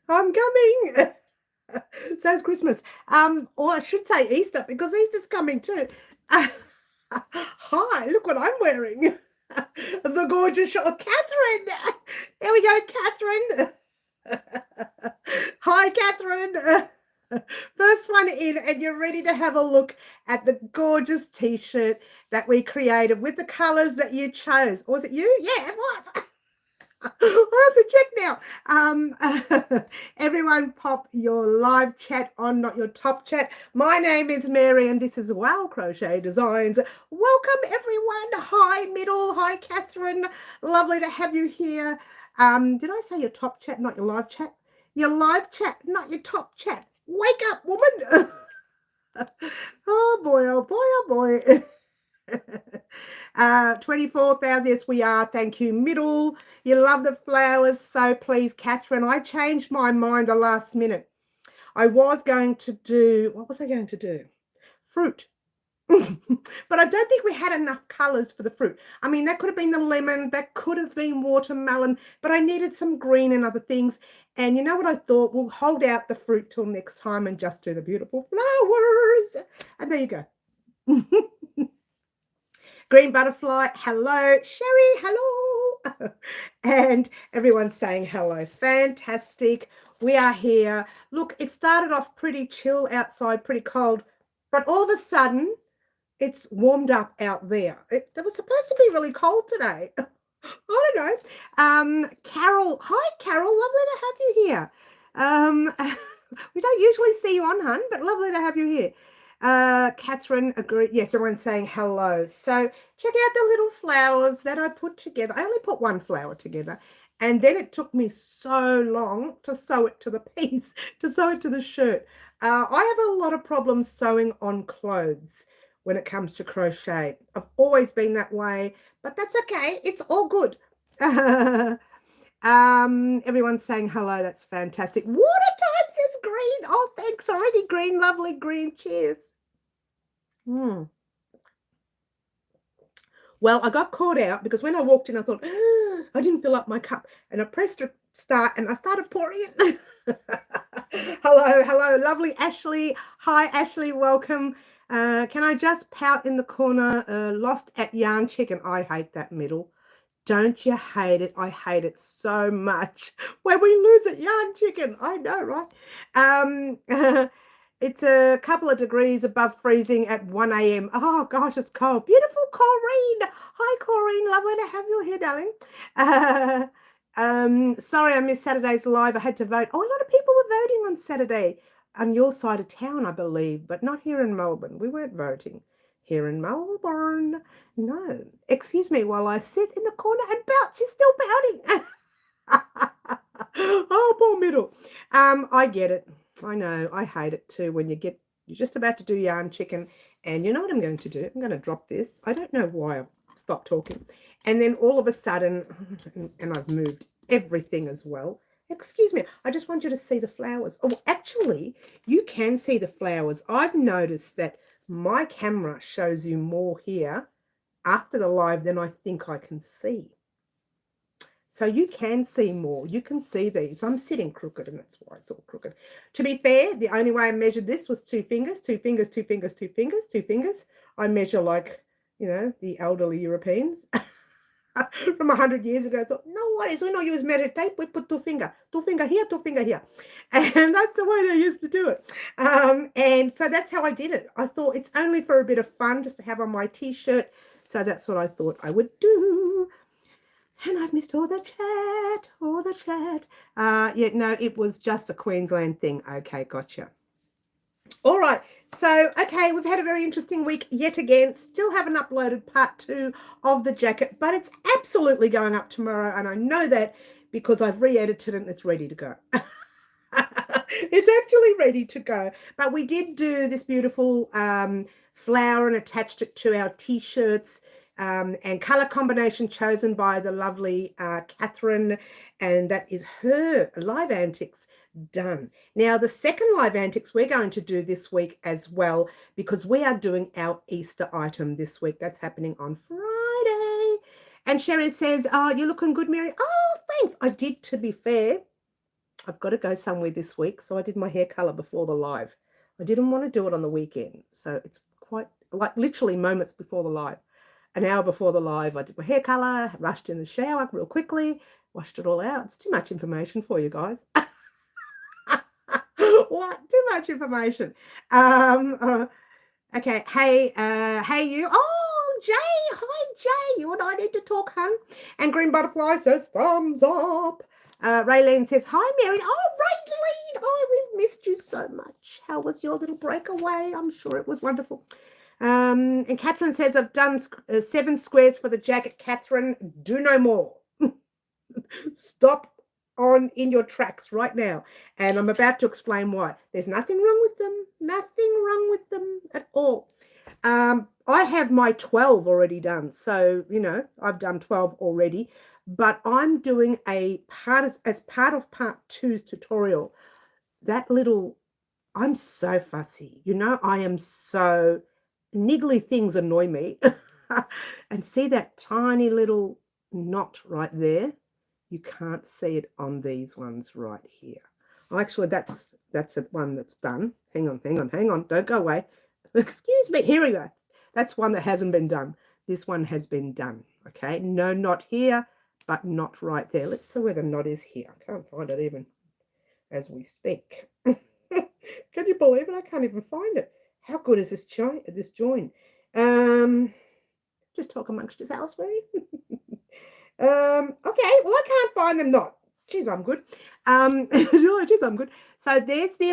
I'm coming. So it's Christmas. Or I should say Easter, because Easter's coming too. Hi, look what I'm wearing. The gorgeous Catherine. There we go, Catherine. Hi, Catherine. First one in, and you're ready to have a look at the gorgeous t-shirt that we created with the colors that you chose. Was it you? Yeah, it was. I have to check now. Everyone pop your live chat on, not your top chat. My name is Mary and this is Wow Crochet Designs. Welcome everyone. Hi Middle. Hi Catherine. Lovely to have you here. Did I say your top chat, not your live chat? Your live chat, not your top chat. Wake up, woman. Oh boy, oh boy, oh boy. 24,000, yes we are, thank you. Middle, you love the flowers, so please Catherine. I changed my mind the last minute. I was going to do, what was I going to do? Fruit. But I don't think we had enough colors for the fruit. I mean, that could have been the lemon, that could have been watermelon, but I needed some green and other things. And you know what I thought? We'll hold out the fruit till next time and just do the beautiful flowers. And there you go. Green butterfly, hello. Sherry, hello. And everyone's saying hello. Fantastic. We are here. Look, it started off pretty chill outside, pretty cold, but all of a sudden it's warmed up out there. It was supposed to be really cold today. I don't know. Carol, hi Carol, lovely to have you here. We don't usually see you on, hun, but lovely to have you here. Catherine agreed. Yes, everyone's saying hello. So check out the little flowers that I put together. I only put one flower together, and then it took me so long to sew it to the piece, to sew it to the shirt. I have a lot of problems sewing on clothes when it comes to crochet. I've always been that way, but that's okay. It's all good. Everyone's saying hello. That's fantastic. Water time says green. Oh, thanks already. Green, lovely green. Cheers. Well, I got caught out because when I walked in, I thought, I didn't fill up my cup. And I pressed start and I started pouring it. Hello, hello, lovely Ashley. Hi, Ashley, welcome. Can I just pout in the corner? Lost at yarn chicken. I hate that middle. Don't you hate it? I hate it so much when we lose at yarn chicken. I know, right? It's a couple of degrees above freezing at 1 a.m. Oh, gosh, it's cold. Beautiful Corrine. Hi, Corrine. Lovely to have you here, darling. Sorry I missed Saturday's live. I had to vote. Oh, a lot of people were voting on Saturday on your side of town, I believe, but not here in Melbourne. We weren't voting here in Melbourne. No. Excuse me while I sit in the corner and pout. She's still pouting. Oh, poor middle. I get it. I know. I hate it too when you're just about to do yarn chicken, and you know what I'm going to do? I'm going to drop this. I don't know why I've stopped talking. And then all of a sudden, and I've moved everything as well. Excuse me. I just want you to see the flowers. Oh, actually, you can see the flowers. I've noticed that my camera shows you more here after the live than I think I can see. So you can see more. You can see these. I'm sitting crooked and that's why it's all crooked. To be fair, the only way I measured this was 2 fingers, 2 fingers, 2 fingers, 2 fingers, 2 fingers. I measure like, you know, the elderly Europeans from 100 years ago. I thought, no worries, we don't use measure tape. We put 2 finger here, 2 finger here. And that's the way they used to do it. And so that's how I did it. I thought it's only for a bit of fun just to have on my t-shirt. So that's what I thought I would do. And I've missed all the chat, all the chat. Yeah, no, it was just a Queensland thing. Okay, gotcha. All right, so, okay, we've had a very interesting week yet again. Still haven't uploaded part 2 of the jacket, but it's absolutely going up tomorrow, and I know that because I've re-edited it and it's ready to go. It's actually ready to go. But we did do this beautiful flower and attached it to our t-shirts. And color combination chosen by the lovely Catherine, and that is her live antics done. Now the second live antics we're going to do this week as well, because we are doing our Easter item this week. That's happening on Friday. And Sherry says, oh, you're looking good, Mary. Oh, thanks. I did, to be fair. I've got to go somewhere this week, so I did my hair color before the live. I didn't want to do it on the weekend, so it's quite like literally moments before the live. An hour before the live, I did my hair color, rushed in the shower real quickly, washed it all out. It's too much information for you guys. What? Too much information. Okay. Hey you. Oh, Jay. Hi, Jay. You and I need to talk, hun. And Green Butterfly says thumbs up. Raylene says, hi, Mary. Oh, Raylene. Oh, we've missed you so much. How was your little breakaway? I'm sure it was wonderful. And Catherine says, I've done 7 squares for the jacket. Catherine, do no more. Stop in your tracks right now. And I'm about to explain why. There's nothing wrong with them. Nothing wrong with them at all. I have my 12 already done. So, you know, I've done 12 already. But I'm doing as part of part 2's tutorial. I'm so fussy. You know, I am so... niggly things annoy me. And see that tiny little knot right there? You can't see it on these ones right here. Oh, actually, that's a one that's done. Hang on. Don't go away. Excuse me. Here we go. That's one that hasn't been done. This one has been done. Okay. No knot here, but knot right there. Let's see where the knot is here. I can't find it even as we speak. Can you believe it? I can't even find it. How good is this join? Just talk amongst yourselves, will you? Okay, well, I can't find them not. Geez, I'm good. Geez, I'm good. So there's the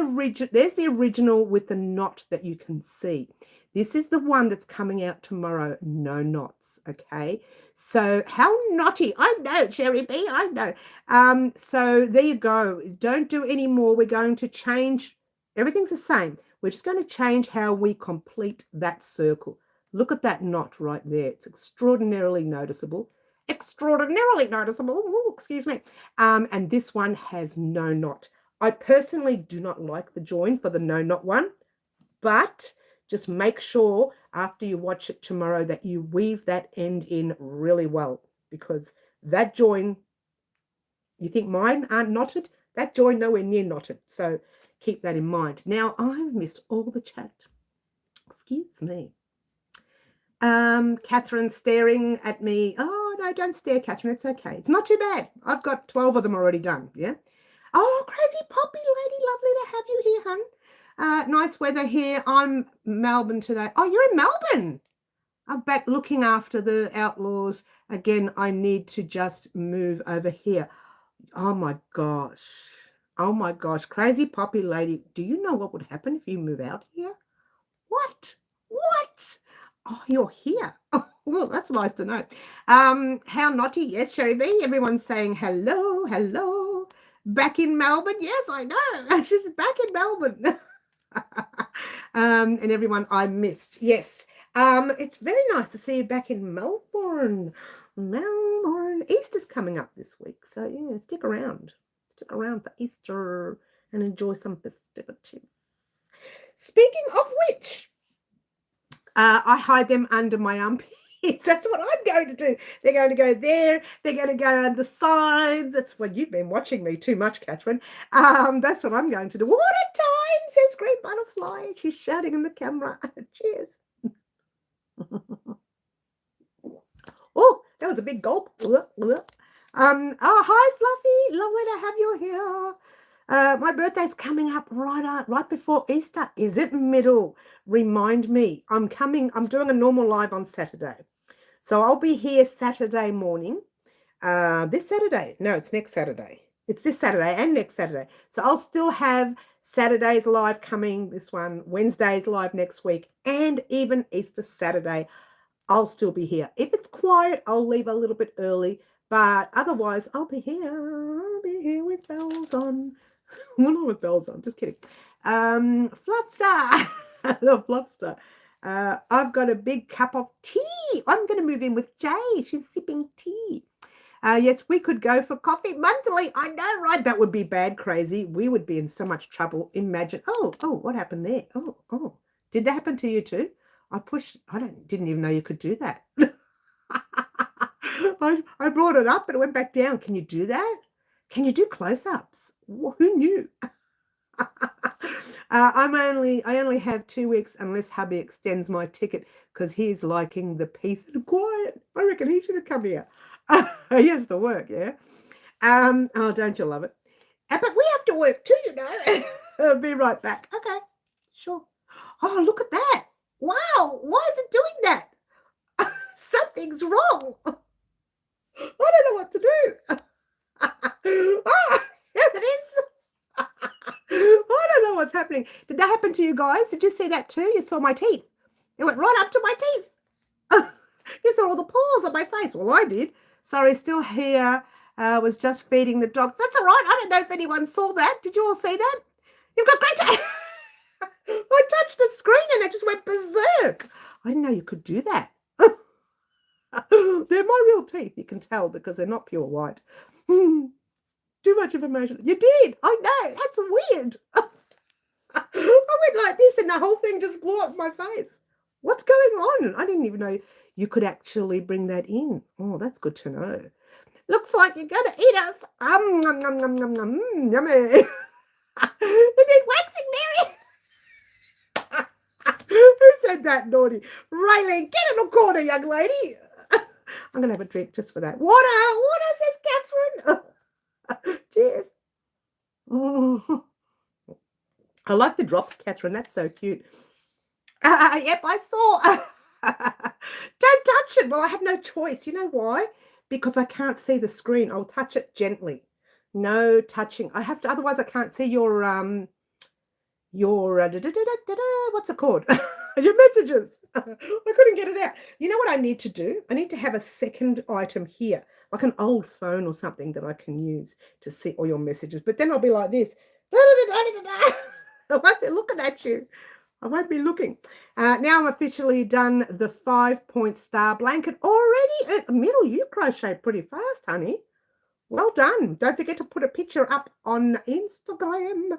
original with the knot that you can see. This is the one that's coming out tomorrow. No knots, okay? So how naughty. I know, Cherry B, I know. So there you go. Don't do any more. We're going to change. Everything's the same. We're just going to change how we complete that circle. Look at that knot right there. It's extraordinarily noticeable. Extraordinarily noticeable. Ooh, excuse me. And this one has no knot. I personally do not like the join for the no knot one, but just make sure after you watch it tomorrow that you weave that end in really well, because that join, you think mine aren't knotted? That join nowhere near knotted. So keep that in mind. Now, I've missed all the chat. Excuse me. Catherine staring at me. Oh, no, don't stare, Catherine. It's okay. It's not too bad. I've got 12 of them already done, yeah? Oh, Crazy Poppy lady, lovely to have you here, hun. Nice weather here. I'm Melbourne today. Oh, you're in Melbourne. I'm back looking after the outlaws. Again, I need to just move over here. Oh, my gosh. Oh, my gosh. Crazy Poppy lady, do you know what would happen if you move out here? What? Oh, you're here. Oh, well, that's nice to know. How naughty. Yes, Sherry B. Everyone's saying hello. Back in Melbourne. Yes, I know. She's back in Melbourne. And everyone I missed. Yes. It's very nice to see you back in Melbourne. Easter's coming up this week. So, yeah, stick around. Stick around for Easter and enjoy some festivities. Speaking of which, I hide them under my armpits. That's what I'm going to do. They're going to go there. They're going to go on the sides. That's what you've been watching me too much, Catherine. That's what I'm going to do. What a time, says Great Butterfly. She's shouting in the camera. Cheers. Oh, that was a big gulp. Oh, hi, Fluffy. Lovely to have you here. My birthday's coming up right before Easter. Is it middle? Remind me. I'm doing a normal live on Saturday. So I'll be here Saturday morning. This Saturday. No, it's next Saturday. It's this Saturday and next Saturday. So I'll still have Saturday's live coming, this one, Wednesday's live next week, and even Easter Saturday. I'll still be here. If it's quiet, I'll leave a little bit early. But otherwise, I'll be here. I'll be here with bells on. Well, not with bells on, just kidding. Flopstar. The Flopstar. I've got a big cup of tea. I'm going to move in with Jay. She's sipping tea. Yes, we could go for coffee monthly. I know, right? That would be bad, Crazy. We would be in so much trouble. Imagine. Oh, what happened there? Oh. Did that happen to you too? Didn't even know you could do that. I brought it up, but it went back down. Can you do that? Can you do close-ups? Who knew? I only have 2 weeks unless hubby extends my ticket because he's liking the peace and quiet. I reckon he should have come here. He has to work, yeah. Oh, don't you love it? But we have to work too, you know. I'll be right back. Okay, sure. Oh, look at that. Wow, why is it doing that? Something's wrong. I don't know what to do. Oh, here it is. I don't know what's happening. Did that happen to you guys? Did you see that too? You saw my teeth. It went right up to my teeth. You saw all the pores on my face. Well, I did. Sorry, still here. Was just feeding the dogs. That's all right. I don't know if anyone saw that. Did you all see that? You've got great teeth. I touched the screen and it just went berserk. I didn't know you could do that. They're my real teeth. You can tell because they're not pure white. Too much information. You did. I know. That's weird. I went like this and the whole thing just blew up my face. What's going on? I didn't even know you could actually bring that in. Oh, that's good to know. Looks like you're going to eat us. Yummy. You need waxing, Mary. Who said that, naughty? Raylene, get in the corner, young lady. I'm going to have a drink just for that. Water, says Catherine. Cheers. I like the drops, Catherine. That's so cute. Yep, I saw. Don't touch it. Well, I have no choice. You know why? Because I can't see the screen. I'll touch it gently. No touching. I have to, otherwise I can't see your what's it called? Your messages. I couldn't get it out. You know what I need to do? I need to have a second item here, like an old phone or something that I can use to see all your messages. But then I'll be like this. I won't be looking at you. I won't be looking. Now I'm officially done the 5-point star blanket already. Middle, you crochet pretty fast, honey. Well done. Don't forget to put a picture up on Instagram.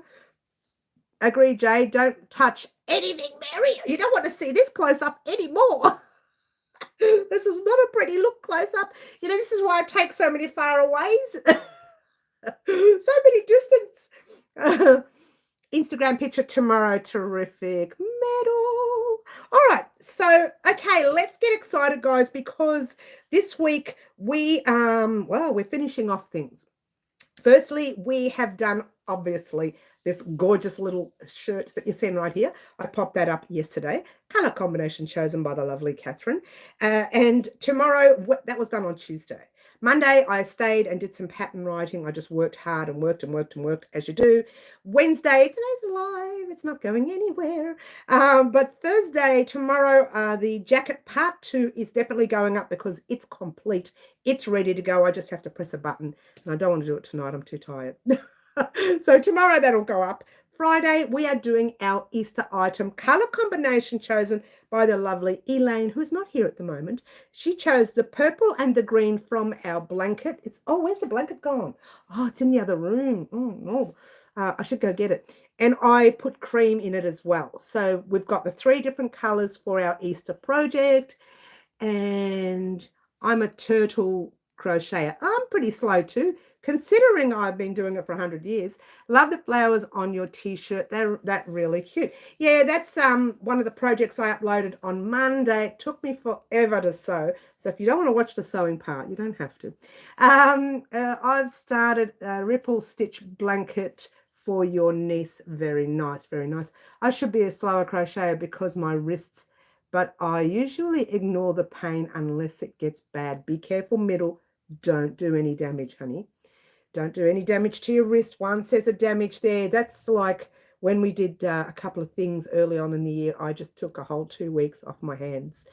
Agree, Jay. Don't touch anything, Mary. You don't want to see this close up anymore. This is not a pretty look close up. You know, this is why I take so many faraways. So many distance. Instagram picture tomorrow. Terrific. Medal. All right. So, okay, let's get excited, guys, because this week we're finishing off things. Firstly, we have done, obviously, this gorgeous little shirt that you're seeing right here. I popped that up yesterday. Color combination chosen by the lovely Catherine. And tomorrow, that was done on Tuesday. Monday, I stayed and did some pattern writing. I just worked hard and worked as you do. Wednesday, today's live. It's not going anywhere. But Thursday, tomorrow, the jacket part 2 is definitely going up because it's complete. It's ready to go. I just have to press a button. And I don't want to do it tonight. I'm too tired. So tomorrow, that'll go up. Friday, we are doing our Easter item color combination chosen by the lovely Elaine, who's not here at the moment. She chose the purple and the green from our blanket. Where's the blanket gone? Oh, it's in the other room. Oh, no. I should go get it. And I put cream in it as well. So we've got the 3 different colors for our Easter project. And I'm a turtle crocheter. I'm pretty slow too, considering I've been doing it for 100 years. Love the flowers on your t-shirt. They're really cute. Yeah, that's one of the projects I uploaded on Monday. It took me forever to sew. So if you don't want to watch the sewing part, you don't have to. I've started a ripple stitch blanket for your niece. Very nice, very nice. I should be a slower crocheter because my wrists, but I usually ignore the pain unless it gets bad. Be careful, middle. Don't do any damage, honey. Don't do any damage to your wrist. One says a damage there. That's like when we did a couple of things early on in the year. I just took a whole 2 weeks off my hands.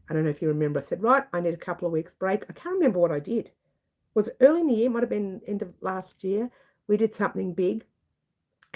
I don't know if you remember. I said, right, I need a couple of weeks break. I can't remember what I did. Was it early in the year? Might have been end of last year. We did something big.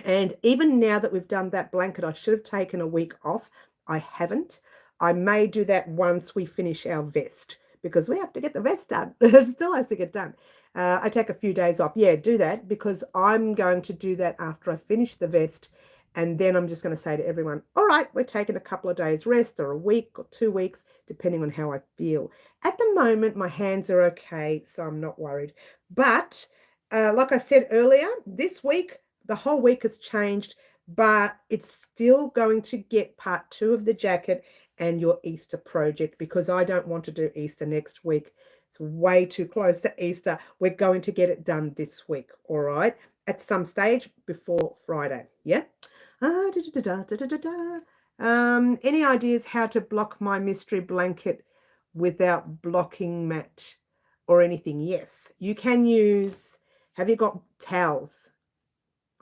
And even now that we've done that blanket, I should have taken a week off. I haven't. I may do that once we finish our vest, because we have to get the vest done. It still has to get done. I take a few days off. Yeah, do that, because I'm going to do that after I finish the vest. And then I'm just going to say to everyone, all right, we're taking a couple of days rest, or a week or 2 weeks, depending on how I feel. At the moment, my hands are okay, so I'm not worried. But like I said earlier, this week, the whole week has changed, but it's still going to get part 2 of the jacket and your Easter project, because I don't want to do Easter next week. It's way too close to Easter. We're going to get it done this week, all right? At some stage before Friday, yeah? Any ideas how to block my mystery blanket without blocking mat or anything? Yes, you can use, have you got towels?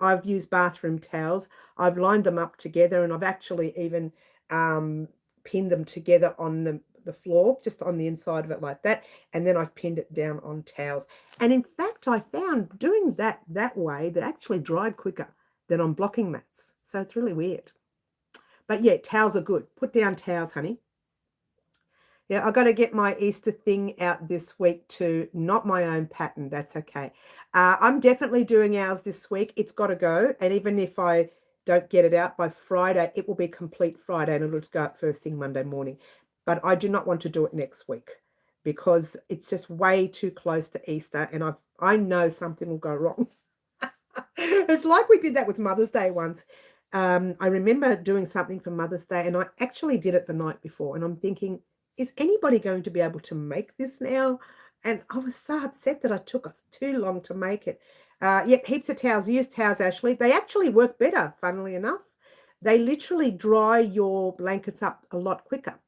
I've used bathroom towels. I've lined them up together, and I've actually even pinned them together on the floor, just on the inside of it like that, and then I've pinned it down on towels. And in fact, I found doing that way that actually dried quicker than on blocking mats. So it's really weird. But yeah, towels are good. Put down towels, honey. Yeah, I've got to get my Easter thing out this week too. Not my own pattern. That's okay. I'm definitely doing ours this week. It's got to go. And even if I don't get it out by Friday, it will be complete Friday and it'll just go up first thing Monday morning. But I do not want to do it next week because it's just way too close to Easter, and I know something will go wrong. It's like we did that with Mother's Day once. I remember doing something for Mother's Day, and I actually did it the night before, and I'm thinking, is anybody going to be able to make this now? And I was so upset that it took us too long to make it. Yep, heaps of towels. Use towels, Ashley. They actually work better, funnily enough. They literally dry your blankets up a lot quicker.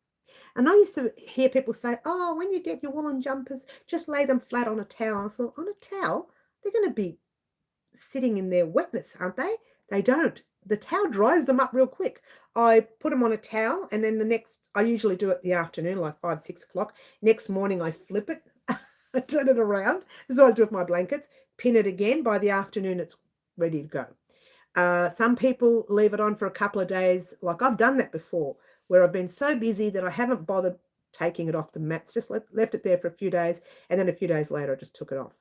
And I used to hear people say, oh, when you get your woolen jumpers, just lay them flat on a towel. I thought, on a towel? They're going to be sitting in their wetness, aren't they? They don't. The towel dries them up real quick. I put them on a towel, and then I usually do it the afternoon, like 5, 6 o'clock. Next morning, I flip it. I turn it around. This is what I do with my blankets. Pin it again. By the afternoon, it's ready to go. Some people leave it on for a couple of days. Like I've done that before, where I've been so busy that I haven't bothered taking it off the mats, just left it there for a few days, and then a few days later, I just took it off.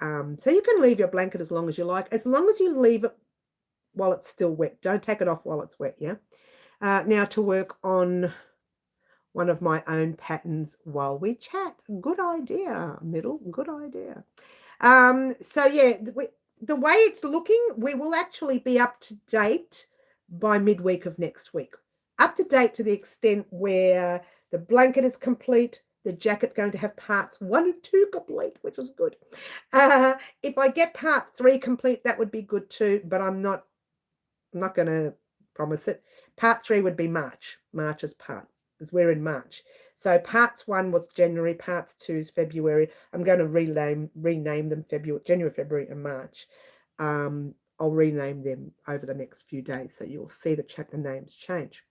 So you can leave your blanket as long as you like, as long as you leave it while it's still wet. Don't take it off while it's wet, yeah? Now to work on one of my own patterns while we chat. Good idea, Middle, good idea. So yeah, the way it's looking, we will actually be up to date by midweek of next week. Up to date to the extent where the blanket is complete, the jacket's going to have parts 1 and 2 complete, which is good. If I get part 3 complete, that would be good too, but I'm not going to promise it. Part 3 would be March's part, because we're in March. So parts 1 was January, parts 2 is February. I'm going to rename them January, February, and March. I'll rename them over the next few days, so you'll see the names change.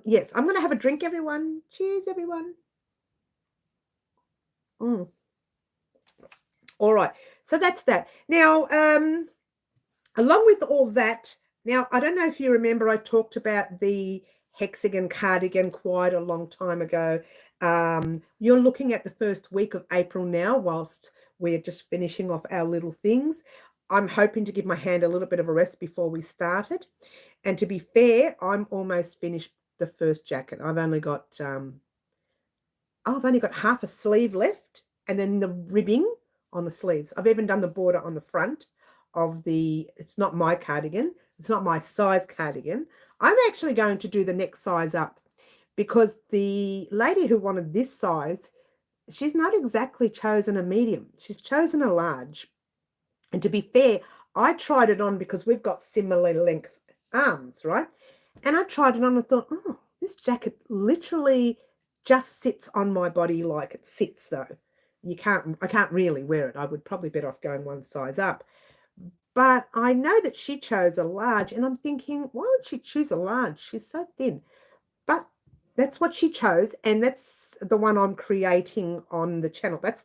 Yes, I'm going to have a drink, everyone. Cheers, everyone. All right, so that's that. Now, along with all that, now, I don't know if you remember, I talked about the hexagon cardigan quite a long time ago. You're looking at the first week of April now, whilst we're just finishing off our little things. I'm hoping to give my hand a little bit of a rest before we started. And to be fair, I'm almost finished the first jacket. I've only got half a sleeve left, and then the ribbing on the sleeves. I've even done the border on the front of it's not my cardigan. It's not my size cardigan. I'm actually going to do the next size up, because the lady who wanted this size, she's not exactly chosen a medium. She's chosen a large. And to be fair, I tried it on because we've got similar length arms, right? And I tried it on and thought, oh, this jacket literally just sits on my body like it sits, though. I can't really wear it. I would probably better off going one size up. But I know that she chose a large, and I'm thinking, why would she choose a large? She's so thin. But that's what she chose, and that's the one I'm creating on the channel. Let's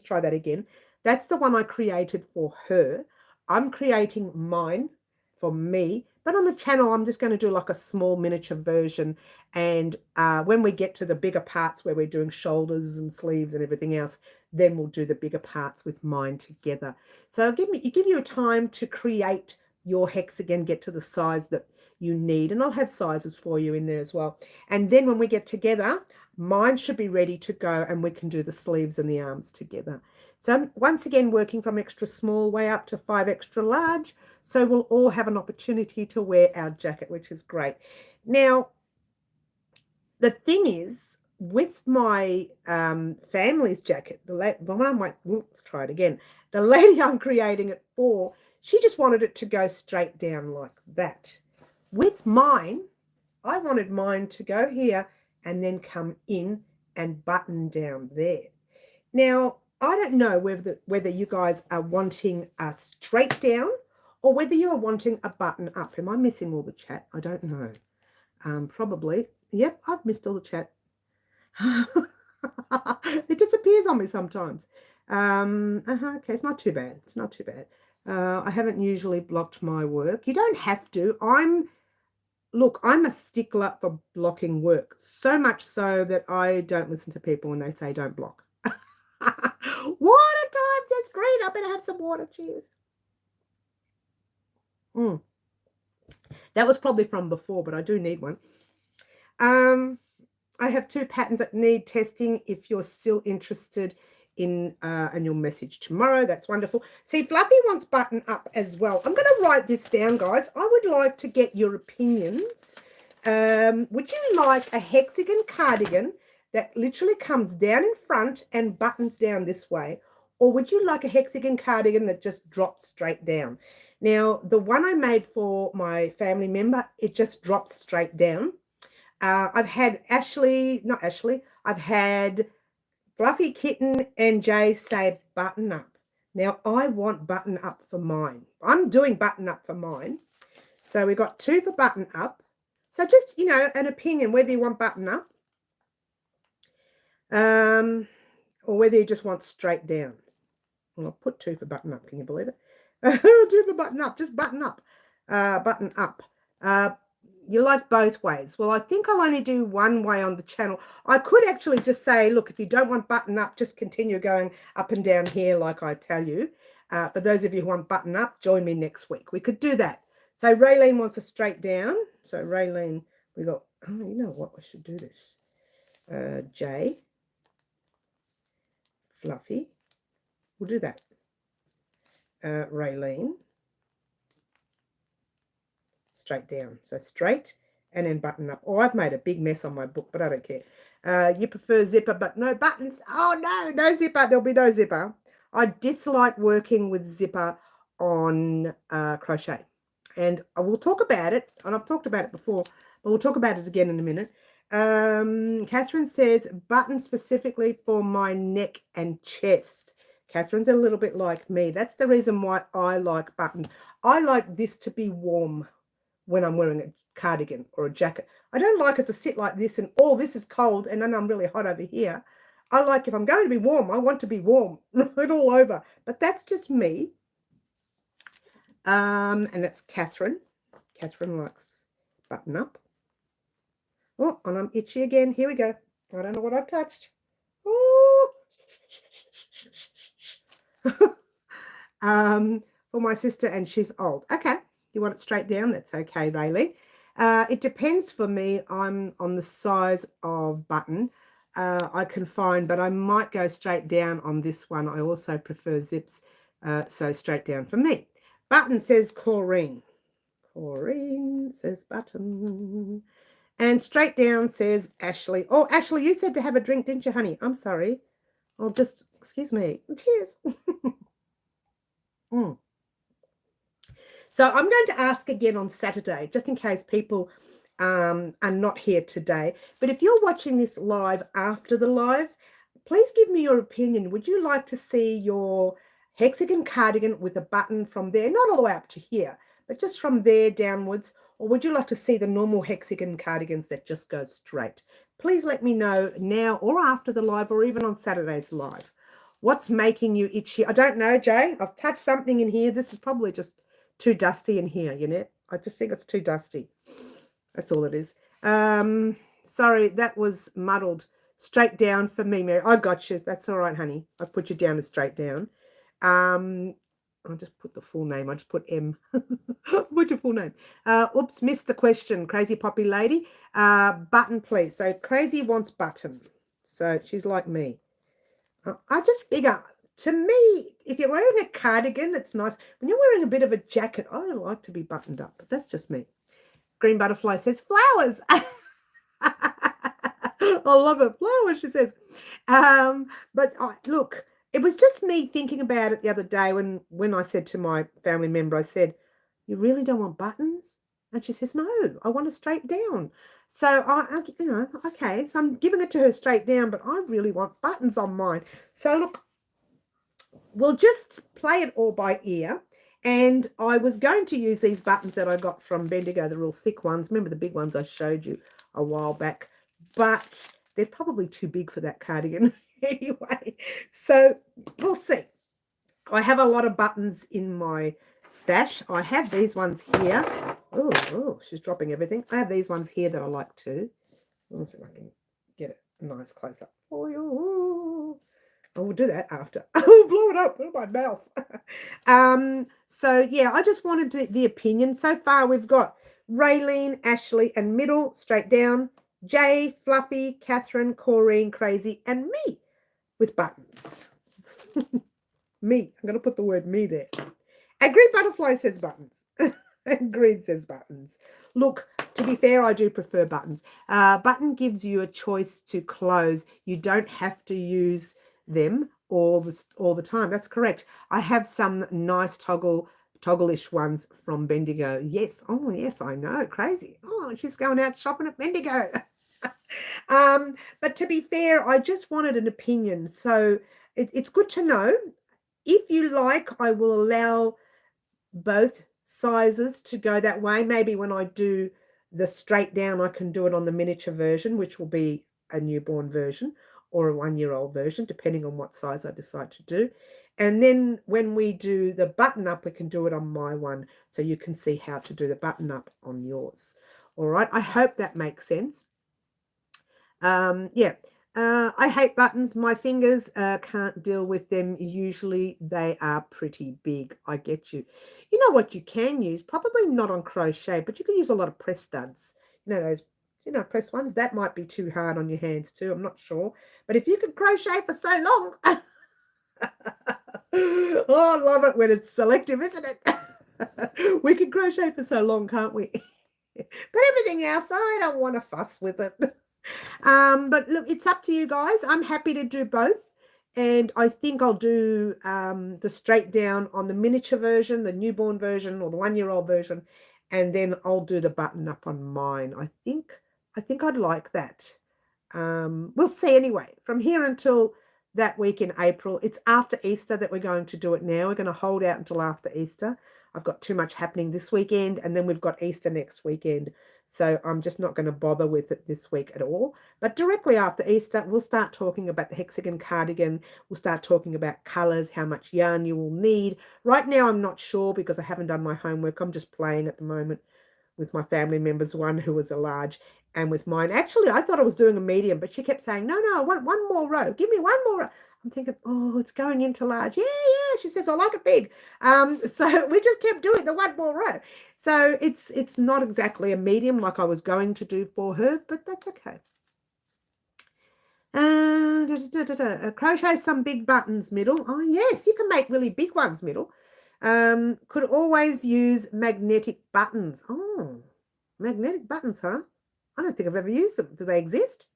try that again. That's the one I created for her. I'm creating mine for me, but on the channel, I'm just going to do like a small miniature version. And when we get to the bigger parts where we're doing shoulders and sleeves and everything else, then we'll do the bigger parts with mine together. So give you a time to create your hexagon, get to the size that you need. And I'll have sizes for you in there as well. And then when we get together, mine should be ready to go, and we can do the sleeves and the arms together. So I'm once again working from extra small way up to 5 extra large. So we'll all have an opportunity to wear our jacket, which is great. Now, the thing is, with my family's jacket, let's try it again. The lady I'm creating it for, she just wanted it to go straight down like that. With mine, I wanted mine to go here and then come in and button down there. Now, I don't know whether you guys are wanting a straight down or whether you are wanting a button up. Am I missing all the chat? I don't know. Probably. Yep, I've missed all the chat. It disappears on me sometimes. Okay, it's not too bad. It's not too bad. I haven't usually blocked my work. You don't have to. Look, I'm a stickler for blocking work, so much so that I don't listen to people when they say don't block. Water times, that's great. I better have some water. Cheers. That was probably from before, but I do need one. I have 2 patterns that need testing. If you're still interested in and you'll message tomorrow, that's wonderful. See, Fluffy wants button up as well. I'm going to write this down, guys. I would like to get your opinions. Would you like a hexagon cardigan that literally comes down in front and buttons down this way, or would you like a hexagon cardigan that just drops straight down? Now, the one I made for my family member, it just drops straight down. I've had I've had Fluffy Kitten and Jay say button up. Now, I want button up for mine. I'm doing button up for mine. So we got 2 for button up. So just, you know, an opinion whether you want button up or whether you just want straight down. Well, I'll put 2 for button up. Can you believe it? 2 for button up. Just button up. Button up. You like both ways. Well, I think I'll only do one way on the channel. I could actually just say, look, if you don't want button up, just continue going up and down here like I tell you. For those of you who want button up, join me next week. We could do that. So Raylene wants a straight down. So Raylene, we got, oh, you know what? I should do this. Jay, Fluffy. We'll do that. Raylene. Straight down. So straight and then button up. Oh, I've made a big mess on my book, but I don't care. You prefer zipper, but no buttons. Oh, no zipper. There'll be no zipper. I dislike working with zipper on crochet. And I will talk about it, and I've talked about it before, but we'll talk about it again in a minute. Catherine says, button specifically for my neck and chest. Catherine's a little bit like me. That's the reason why I like button. I like this to be warm when I'm wearing a cardigan or a jacket. I don't like it to sit like this and, oh, this is cold and then I'm really hot over here. I like, if I'm going to be warm, I want to be warm right all over. But that's just me. And that's Catherine. Catherine likes button up. Oh, and I'm itchy again. Here we go. I don't know what I've touched. Oh. For my sister, and she's old. Okay. You want it straight down? That's okay, Rayleigh. It depends for me. I'm on the size of button. I can find, but I might go straight down on this one. I also prefer zips, so straight down for me. Button says Corrine. Corrine says button. And straight down says Ashley. Oh, Ashley, you said to have a drink, didn't you, honey? I'm sorry. I'll just, excuse me. Cheers. So I'm going to ask again on Saturday, just in case people are not here today. But if you're watching this live after the live, please give me your opinion. Would you like to see your hexagon cardigan with a button from there, not all the way up to here, but just from there downwards? Or would you like to see the normal hexagon cardigans that just go straight? Please let me know now or after the live or even on Saturday's live. What's making you itchy? I don't know, Jay. I've touched something in here. This is probably just too dusty in here, you know. I just think it's too dusty. That's all it is. Sorry, that was muddled. Straight down for me, Mary. I got you. That's all right, honey. I put you down as straight down. I'll just put the full name. I just put M. Put your full name. Oops, missed the question. Crazy Poppy Lady. Button, please. So Crazy wants button. So she's like me. I just figure to me, if you're wearing a cardigan, it's nice. When you're wearing a bit of a jacket, I like to be buttoned up, but that's just me. Green Butterfly says flowers. I love it. Flowers, she says. But look, it was just me thinking about it the other day when I said to my family member, I said, you really don't want buttons? And she says, no, I want it straight down. So okay, so I'm giving it to her straight down, but I really want buttons on mine. So look, we'll just play it all by ear. And I was going to use these buttons that I got from Bendigo, the real thick ones. Remember the big ones I showed you a while back, but they're probably too big for that cardigan anyway. So we'll see. I have a lot of buttons in my stash. I have these ones here. Oh, she's dropping everything. I have these ones here that I like too. Let's see if I can get it a nice close up for you. I will do that after. I'll blow it up in my mouth. So yeah, I just wanted the opinion. So far we've got Raylene, Ashley, and Middle, straight down. Jay, Fluffy, Catherine, Corrine, Crazy, and me with buttons. Me. I'm going to put the word me there. And Green Butterfly says buttons. And Green says buttons. Look, to be fair, I do prefer buttons. Button gives you a choice to close. You don't have to use them all the time. That's correct. I have some nice toggle-ish ones from Bendigo. Yes. Oh, yes, I know. Crazy. Oh, she's going out shopping at Bendigo. But to be fair, I just wanted an opinion. So it's good to know. If you like, I will allow both sizes to go that way. Maybe when I do the straight down, I can do it on the miniature version, which will be a newborn version or a 1-year-old version, depending on what size I decide to do. And then when we do the button up, we can do it on my one, so you can see how to do the button up on yours. All right, I hope that makes sense. Yeah, I hate buttons. My fingers can't deal with them. Usually they are pretty big. I get you. You know what you can use? Probably not on crochet, but you can use a lot of press studs. You know, those, press ones. That might be too hard on your hands too. I'm not sure. But if you can crochet for so long. Oh, I love it when it's selective, isn't it? We can crochet for so long, can't we? But everything else, I don't want to fuss with it. But look, it's up to you guys. I'm happy to do both. And I think I'll do the straight down on the miniature version, the newborn version, or the 1-year-old version. And then I'll do the button up on mine. I think I'd like that. We'll see anyway. From here until that week in April, it's after Easter that we're going to do it now. We're going to hold out until after Easter. I've got too much happening this weekend, and then we've got Easter next weekend. So I'm just not going to bother with it this week at all. But directly after Easter, we'll start talking about the hexagon cardigan. We'll start talking about colours, how much yarn you will need. Right now, I'm not sure because I haven't done my homework. I'm just playing at the moment with my family members, one who was a large, and with mine. Actually, I thought I was doing a medium, but she kept saying, no, I want one more row. Give me one more row. I'm thinking, oh, it's going into large. Yeah. She says, I like it big. So we just kept doing the one more row. So it's not exactly a medium like I was going to do for her, but that's okay. Crochet some big buttons, Middle. Oh, yes, you can make really big ones, Middle. Could always use magnetic buttons. Oh, magnetic buttons, huh? I don't think I've ever used them. Do they exist?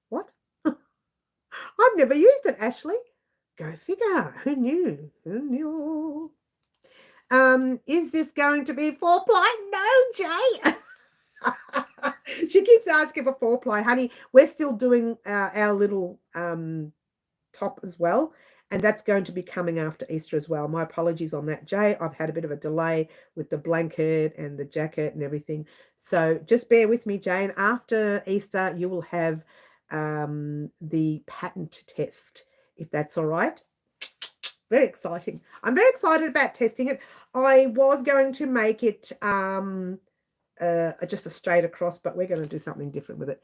What? I've never used it, Ashley. Go figure. Who knew? Who knew? Is this going to be 4-ply? No, Jay. She keeps asking for 4-ply, honey. We're still doing our little top as well, and that's going to be coming after Easter as well. My apologies on that, Jay. I've had a bit of a delay with the blanket and the jacket and everything. So just bear with me, Jane. After Easter, you will have the patent test, if that's all right. Very exciting. I'm very excited about testing it. I was going to make it just a straight across, but we're going to do something different with it.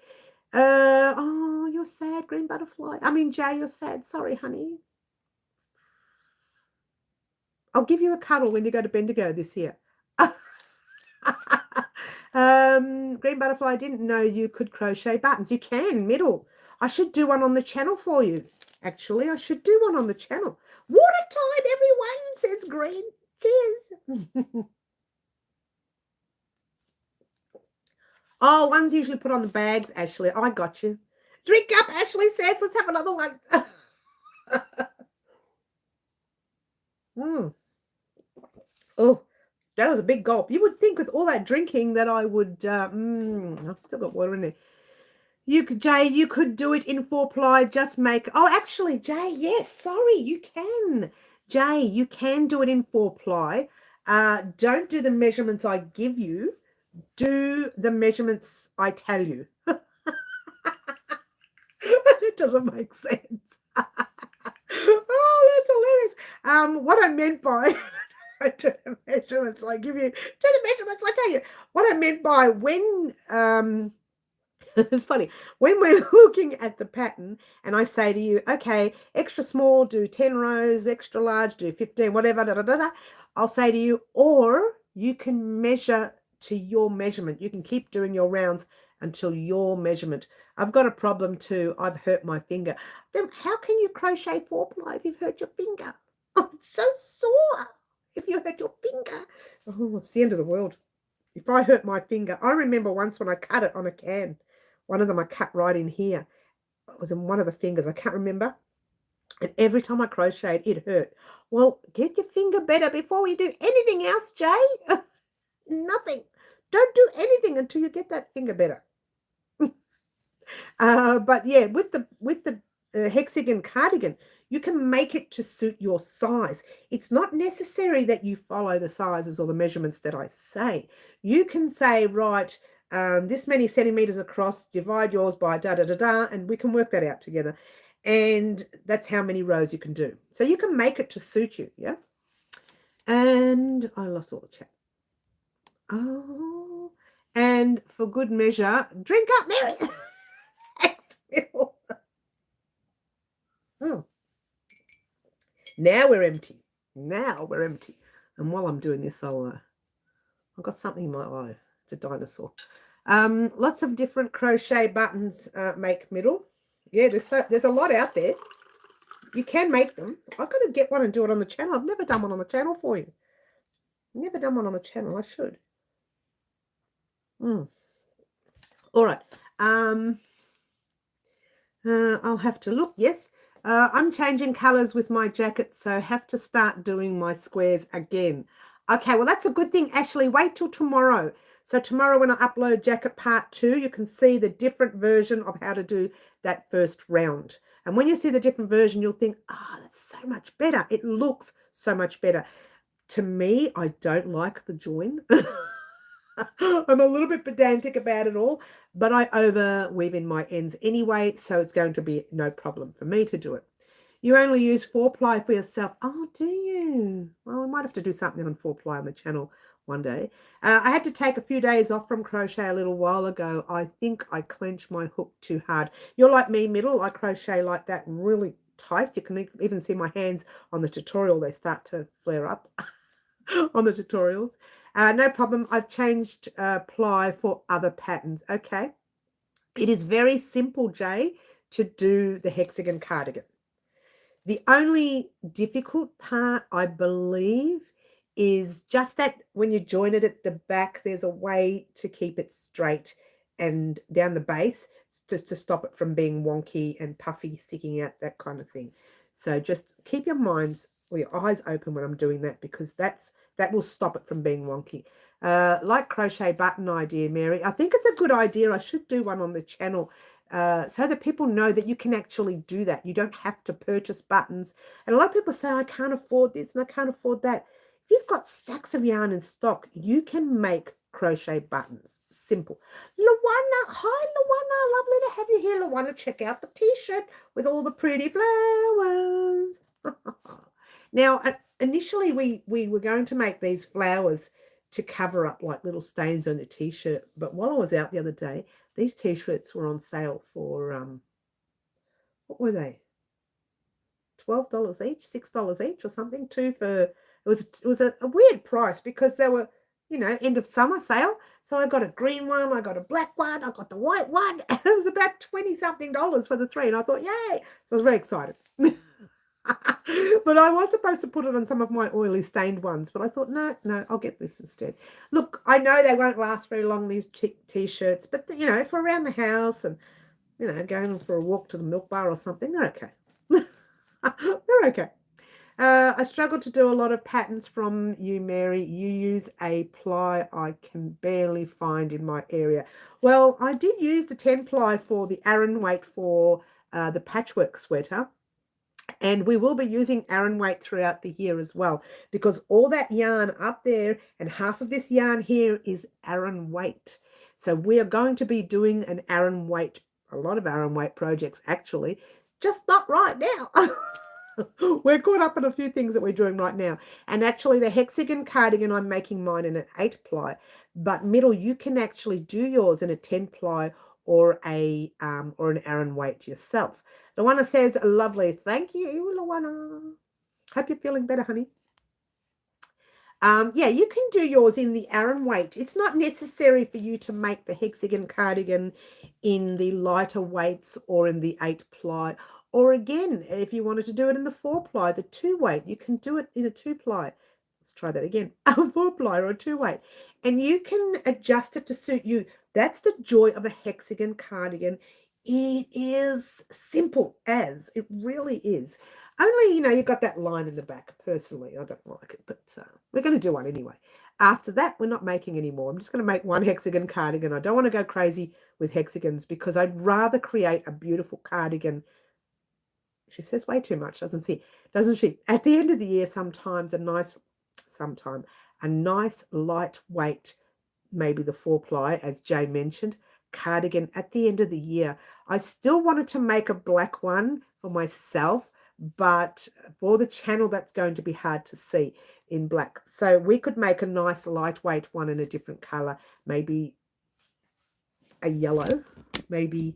Oh, you're sad, Green Butterfly. I mean, Jay, you're sad. Sorry, honey. I'll give you a cuddle when you go to Bendigo this year. Green Butterfly, I didn't know you could crochet buttons. You can, Middle. I should do one on the channel for you. Actually, I should do one on the channel. Water time, everyone, says Green. Cheers. Oh, one's usually put on the bags, Ashley. I got you. Drink up, Ashley says. Let's have another one. Oh, that was a big gulp. You would think with all that drinking that I would, I've still got water in there. Jay, you could do it in 4-ply, just make, oh, actually, Jay, yes, sorry, you can. Jay, you can do it in 4-ply. Don't do the measurements I give you. Do the measurements I tell you. That doesn't make sense. Oh, that's hilarious. What I meant by do the measurements I give you, do the measurements I tell you. What I meant by when it's funny when we're looking at the pattern and I say to you, okay, extra small, do 10 rows, extra large, do 15, whatever, da, da, da, da. I'll say to you, or you can measure to your measurement. You can keep doing your rounds until your measurement. I've got a problem too. I've hurt my finger. Then how can you crochet 4-ply if you've hurt your finger? Oh, it's so sore if you hurt your finger. Oh, it's the end of the world. If I hurt my finger, I remember once when I cut it on a can, one of them I cut right in here. It was in one of the fingers. I can't remember. And every time I crocheted, it hurt. Well, get your finger better before we do anything else, Jay. Nothing. Don't do anything until you get that finger better. But yeah, with the hexagon cardigan, you can make it to suit your size. It's not necessary that you follow the sizes or the measurements that I say. You can say, right, this many centimeters across, divide yours by da-da-da-da, and we can work that out together. And that's how many rows you can do. So you can make it to suit you, yeah? And I lost all the chat. Oh, and for good measure, drink up, Mary. Thanks, Bill. Oh. Now we're empty. Now we're empty. And while I'm doing this, I've got something in my eye. It's a dinosaur. Lots of different crochet buttons make middle. Yeah, there's a lot out there. You can make them. I've got to get one and do it on the channel. I've never done one on the channel for you. Never done one on the channel. I should. All right. I'll have to look. Yes. I'm changing colors with my jacket, so have to start doing my squares again. Okay, well, that's a good thing, Ashley. Wait till tomorrow. So tomorrow when I upload jacket part 2, you can see the different version of how to do that first round. And when you see the different version, you'll think, oh, that's so much better. It looks so much better. To me, I don't like the join. I'm a little bit pedantic about it all, but I overweave in my ends anyway, so it's going to be no problem for me to do it. You only use 4-ply for yourself. Oh, do you? Well, we might have to do something on 4-ply on the channel one day. I had to take a few days off from crochet a little while ago. I think I clenched my hook too hard. You're like me, middle. I crochet like that really tight. You can even see my hands on the tutorial. They start to flare up on the tutorials. No problem. I've changed ply for other patterns. Okay. It is very simple, Jay, to do the hexagon cardigan. The only difficult part, I believe, is just that when you join it at the back, there's a way to keep it straight and down the base just to stop it from being wonky and puffy, sticking out, that kind of thing. So just keep your minds or your eyes open when I'm doing that, because that will stop it from being wonky. Like crochet button idea, Mary. I think it's a good idea. I should do one on the channel so that people know that you can actually do that. You don't have to purchase buttons. And a lot of people say, I can't afford this and I can't afford that. If you've got stacks of yarn in stock, you can make crochet buttons. Simple. Luana, hi Luana, lovely to have you here. Luana, check out the t-shirt with all the pretty flowers. Now, initially we were going to make these flowers to cover up like little stains on a t-shirt, but while I was out the other day, these t-shirts were on sale for what were they? $12 each, $6 each or something. It was a weird price because they were, you know, end of summer sale. So I got a green one, I got a black one, I got the white one, and it was about $20-something for the three. And I thought, yay! So I was very excited. But I was supposed to put it on some of my oily stained ones, but I thought, no, I'll get this instead. Look, I know they won't last very long, these t-shirts, but, you know, if we're around the house and, you know, going for a walk to the milk bar or something, they're okay. They're okay. I struggle to do a lot of patterns from you, Mary. You use a ply I can barely find in my area. Well, I did use the 10 ply for the Aran weight for the patchwork sweater. And we will be using Aran weight throughout the year as well, because all that yarn up there and half of this yarn here is Aran weight. So we are going to be doing an Aran weight, a lot of Aran weight projects actually, just not right now. We're caught up in a few things that we're doing right now. And actually the hexagon cardigan, I'm making mine in an 8 ply, but middle, you can actually do yours in a 10 ply or an Aran weight yourself. Luana says, lovely. Thank you, Luana. Hope you're feeling better, honey. Yeah, you can do yours in the Aran weight. It's not necessary for you to make the hexagon cardigan in the lighter weights or in the 8 ply. Or again, if you wanted to do it in the 4 ply, the 2 weight, you can do it in a 2 ply. Let's try that again. A 4 ply or a 2 weight. And you can adjust it to suit you. That's the joy of a hexagon cardigan. It is simple as. It really is. Only, you know, you've got that line in the back. Personally, I don't like it, but we're going to do one anyway. After that, we're not making any more. I'm just going to make one hexagon cardigan. I don't want to go crazy with hexagons because I'd rather create a beautiful cardigan. She says way too much, doesn't she? At the end of the year, sometimes a nice lightweight, maybe the 4 ply, as Jay mentioned, cardigan at the end of the year. I still wanted to make a black one for myself, but for the channel, that's going to be hard to see in black. So we could make a nice lightweight one in a different color, maybe a yellow, maybe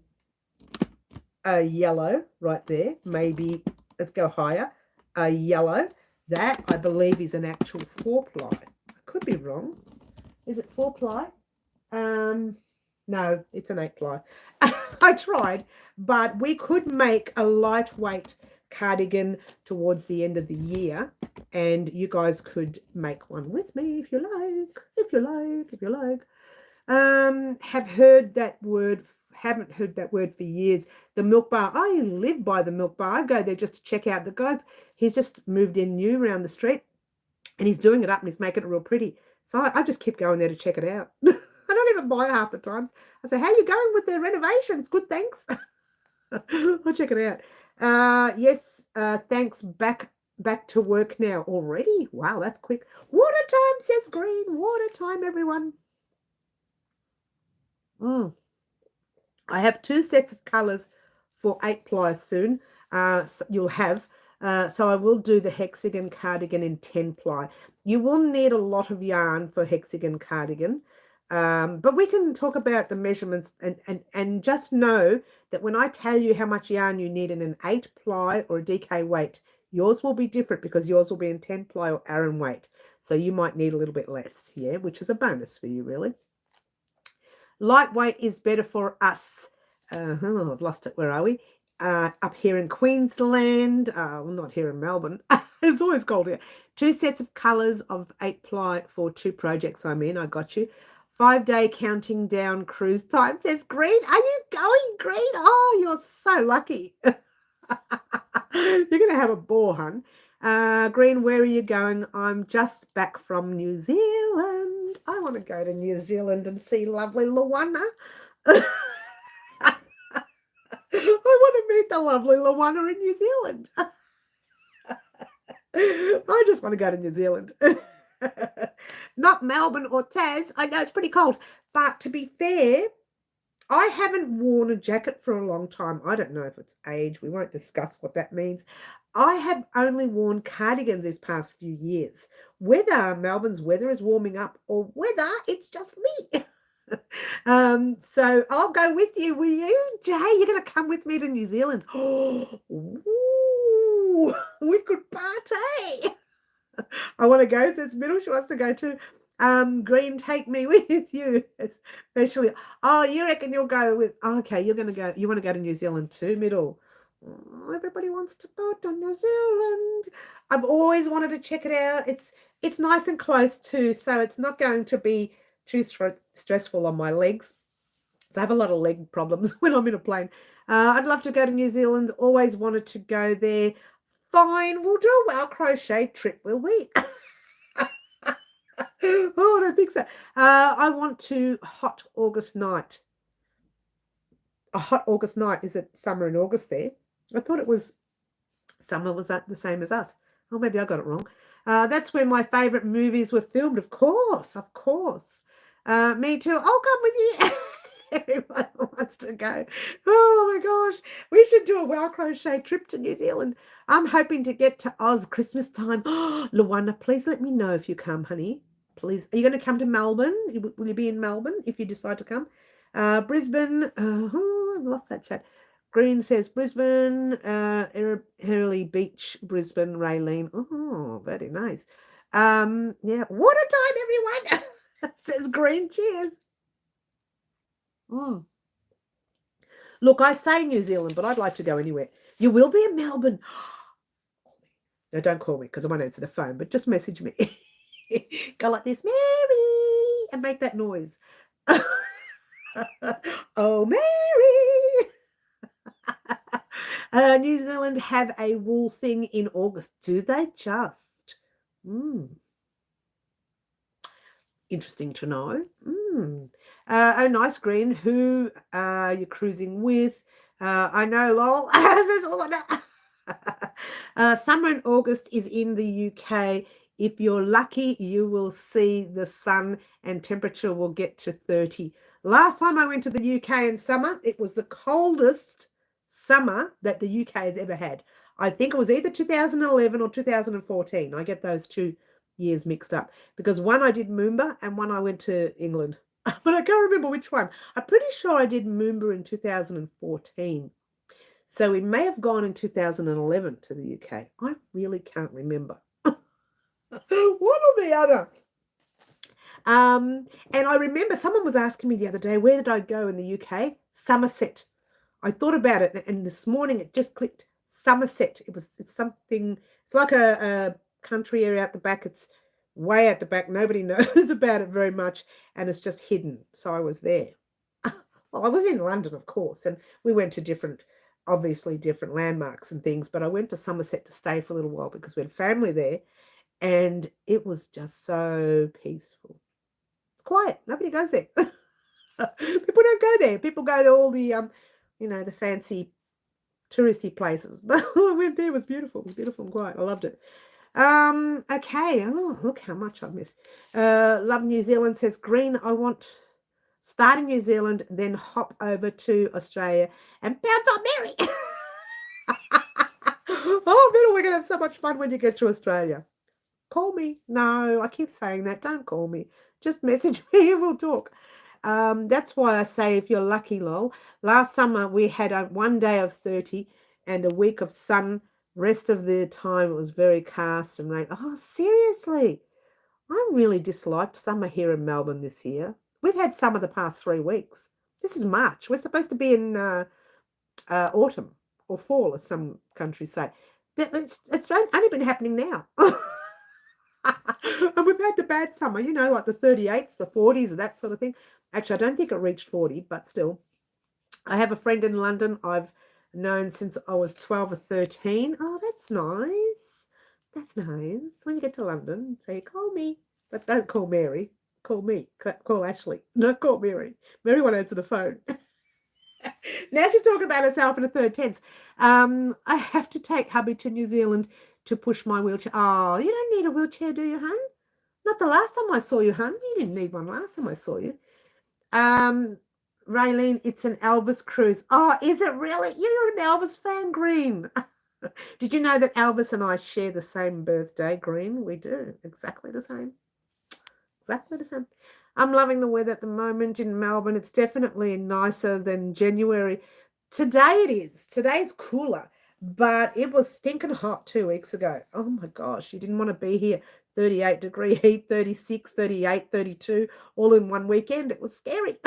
a yellow right there. Maybe let's go higher, a yellow. That I believe is an actual 4 ply. I could be wrong. Is it 4 ply? No, it's an 8 ply. I tried, but we could make a lightweight cardigan towards the end of the year, and you guys could make one with me if you like. Have heard that word. Haven't heard that word for years. The milk bar. I live by the milk bar. I go there just to check out the guys. He's just moved in new around the street, and he's doing it up and he's making it real pretty. So I just keep going there to check it out. I don't even buy half the times. I say, how are you going with the renovations? Good, thanks. I'll check it out. Yes, thanks. Back to work now already. Wow, that's quick. Water time, says Green. Water time, everyone. I have 2 sets of colors for 8 ply soon. So you'll have. So I will do the hexagon cardigan in 10 ply. You will need a lot of yarn for hexagon cardigan. But we can talk about the measurements and just know that when I tell you how much yarn you need in an 8 ply or a DK weight, yours will be different because yours will be in 10 ply or Aran weight. So you might need a little bit less, yeah, which is a bonus for you, really. Lightweight is better for us. I've lost it. Where are we? Up here in Queensland. Well, not here in Melbourne. It's always cold here. 2 sets of colours of 8 ply for 2 projects I'm in. I got you. 5-day counting down cruise time, says Green. Are you going, Green? Oh, you're so lucky. You're going to have a ball, hun. Green, where are you going? I'm just back from New Zealand. I want to go to New Zealand and see lovely Luana. I want to meet the lovely Luana in New Zealand. I just want to go to New Zealand. Not Melbourne or Tas. I know it's pretty cold. But to be fair, I haven't worn a jacket for a long time. I don't know if it's age. We won't discuss what that means. I have only worn cardigans this past few years. Whether Melbourne's weather is warming up or whether it's just me. So I'll go with you, will you? Jay, you're going to come with me to New Zealand. Oh, ooh, we could party. I want to go, says Middle. She wants to go too. Green, take me with you, especially. Oh, you reckon you'll go with? Oh, okay, you're going to go. You want to go to New Zealand too, Middle? Oh, everybody wants to go to New Zealand. I've always wanted to check it out. It's nice and close too, so it's not going to be too stressful on my legs. So I have a lot of leg problems when I'm in a plane. I'd love to go to New Zealand. Always wanted to go there. Fine, we'll do a wow crochet trip, will we? Oh, I don't think so. I want to hot August night. A hot August night. Is it summer in August there? I thought it was summer was that the same as us. Oh, maybe I got it wrong. That's where my favourite movies were filmed, of course, of course. Me too. I'll come with you. Everyone wants to go. Oh my gosh. We should do a wow crochet trip to New Zealand. I'm hoping to get to Oz Christmas time. Luana, please let me know if you come, honey. Please. Are you going to come to Melbourne? Will you be in Melbourne if you decide to come? Brisbane. I've lost that chat. Green says Brisbane, Hurley Beach, Brisbane, Raylene. Oh, very nice. Yeah, what a time, everyone. Says Green. Cheers. Look, I say New Zealand, but I'd like to go anywhere. You will be in Melbourne. No, don't call me because I won't answer the phone, but just message me. Go like this, Mary, and make that noise. Oh, Mary. New Zealand have a wool thing in August. Do they just? Interesting to know. Oh, nice, Green. Who are you cruising with? I know, lol. Summer in August is in the UK. If you're lucky, you will see the sun and temperature will get to 30. Last time I went to the UK in summer, it was the coldest summer that the UK has ever had. I think it was either 2011 or 2014. I get those 2 years mixed up because one I did Moomba and one I went to England. But I can't remember which one. I'm pretty sure I did Moomba in 2014. So we may have gone in 2011 to the UK. I really can't remember. One or the other. And I remember someone was asking me the other day, where did I go in the UK? Somerset. I thought about it, and this morning it just clicked. Somerset. It's something. It's like a country area at the back. It's way at the back. Nobody knows about it very much, and it's just hidden. So I was there. Well, I was in London, of course, and we went to obviously different landmarks and things. But I went to Somerset to stay for a little while because we had family there, and it was just so peaceful. It's quiet. Nobody goes there. People don't go there. People go to all the the fancy touristy places. But I went there. It was beautiful. It was beautiful and quiet. I loved it. Okay. Oh, look how much I've missed. Love New Zealand says Green. I want start in New Zealand, then hop over to Australia and bounce on Mary. Oh, Bill, we're gonna have so much fun when you get to Australia. Call me. No, I keep saying that. Don't call me. Just message me and we'll talk. That's why I say if you're lucky, lol. Last summer we had one day of 30 and a week of sun. Rest of the time it was very cast and rain. Oh, seriously. I really disliked summer here in Melbourne this year. We've had summer the past 3 weeks. This is March. We're supposed to be in autumn or fall, as some countries say. It's only been happening now. And we've had the bad summer, like the 38s, the 40s, and that sort of thing. Actually, I don't think it reached 40, but still. I have a friend in London I've known since I was 12 or 13. Oh, that's nice. That's nice. When you get to London, say, call me. But don't call Mary. Call me. Call Ashley. Don't call Mary. Mary won't answer the phone. Now she's talking about herself in a third tense. I have to take hubby to New Zealand to push my wheelchair. Oh, you don't need a wheelchair, do you, hun? Not the last time I saw you, hun. You didn't need one last time I saw you. Raylene, it's an Elvis cruise. Oh, is it really? You're an Elvis fan, Green. Did you know that Elvis and I share the same birthday, Green? We do. Exactly the same. Exactly the same. I'm loving the weather at the moment in Melbourne. It's definitely nicer than January. Today it is. Today's cooler, but it was stinking hot 2 weeks ago. Oh my gosh, you didn't want to be here. 38-degree heat, 36, 38, 32, all in one weekend. It was scary.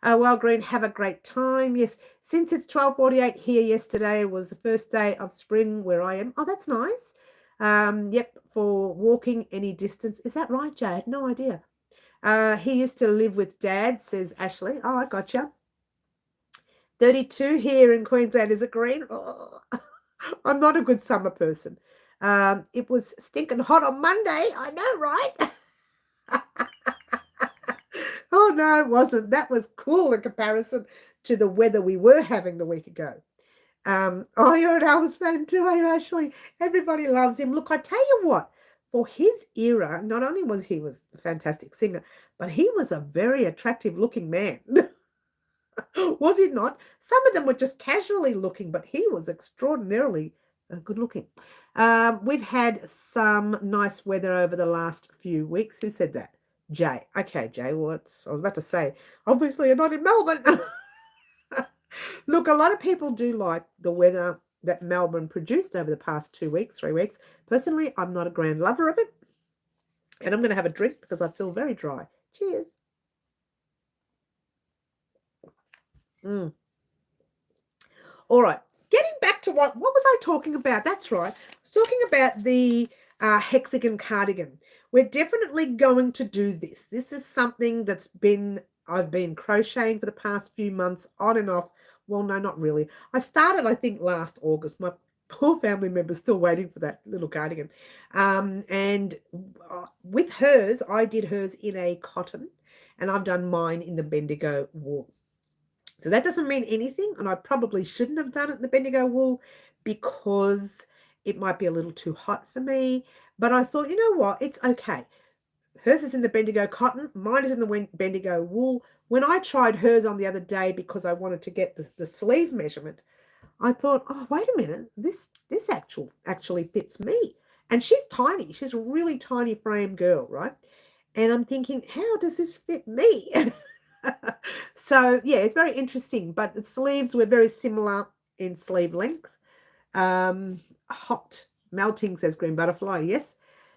Well, Green, have a great time. Yes, since it's 12:48 here, yesterday was the first day of spring where I am. Oh, that's nice. Yep, for walking any distance. Is that right, Jay? I had no idea. He used to live with Dad, says Ashley. Oh, I gotcha. 32 here in Queensland. Is it Green? Oh, I'm not a good summer person. It was stinking hot on Monday. I know, right? Oh, no, it wasn't. That was cool in comparison to the weather we were having the week ago. Oh, you're an Elvis fan too, eh, Ashley? Everybody loves him. Look, I tell you what, for his era, not only was he a fantastic singer, but he was a very attractive looking man. Was he not? Some of them were just casually looking, but he was extraordinarily good looking. We've had some nice weather over the last few weeks. Who said that? Jay. Okay, Jay. Well, I was about to say, obviously you're not in Melbourne. Look, a lot of people do like the weather that Melbourne produced over the past 2 weeks, 3 weeks. Personally, I'm not a grand lover of it. And I'm going to have a drink because I feel very dry. Cheers. All right. Getting back to what was I talking about? That's right. I was talking about the hexagon cardigan. We're definitely going to do this. This is something I've been crocheting for the past few months on and off. Well, no, not really. I started, I think, last August. My poor family member's still waiting for that little cardigan. And with hers, I did hers in a cotton, and I've done mine in the Bendigo wool. So that doesn't mean anything, and I probably shouldn't have done it in the Bendigo wool because it might be a little too hot for me. But I thought, you know what? It's okay. Hers is in the Bendigo cotton. Mine is in the Bendigo wool. When I tried hers on the other day because I wanted to get the sleeve measurement, I thought, oh, wait a minute. This actually fits me. And she's tiny. She's a really tiny frame girl, right? And I'm thinking, how does this fit me? So, yeah, it's very interesting. But the sleeves were very similar in sleeve length. Hot melting, says Green Butterfly. Yes.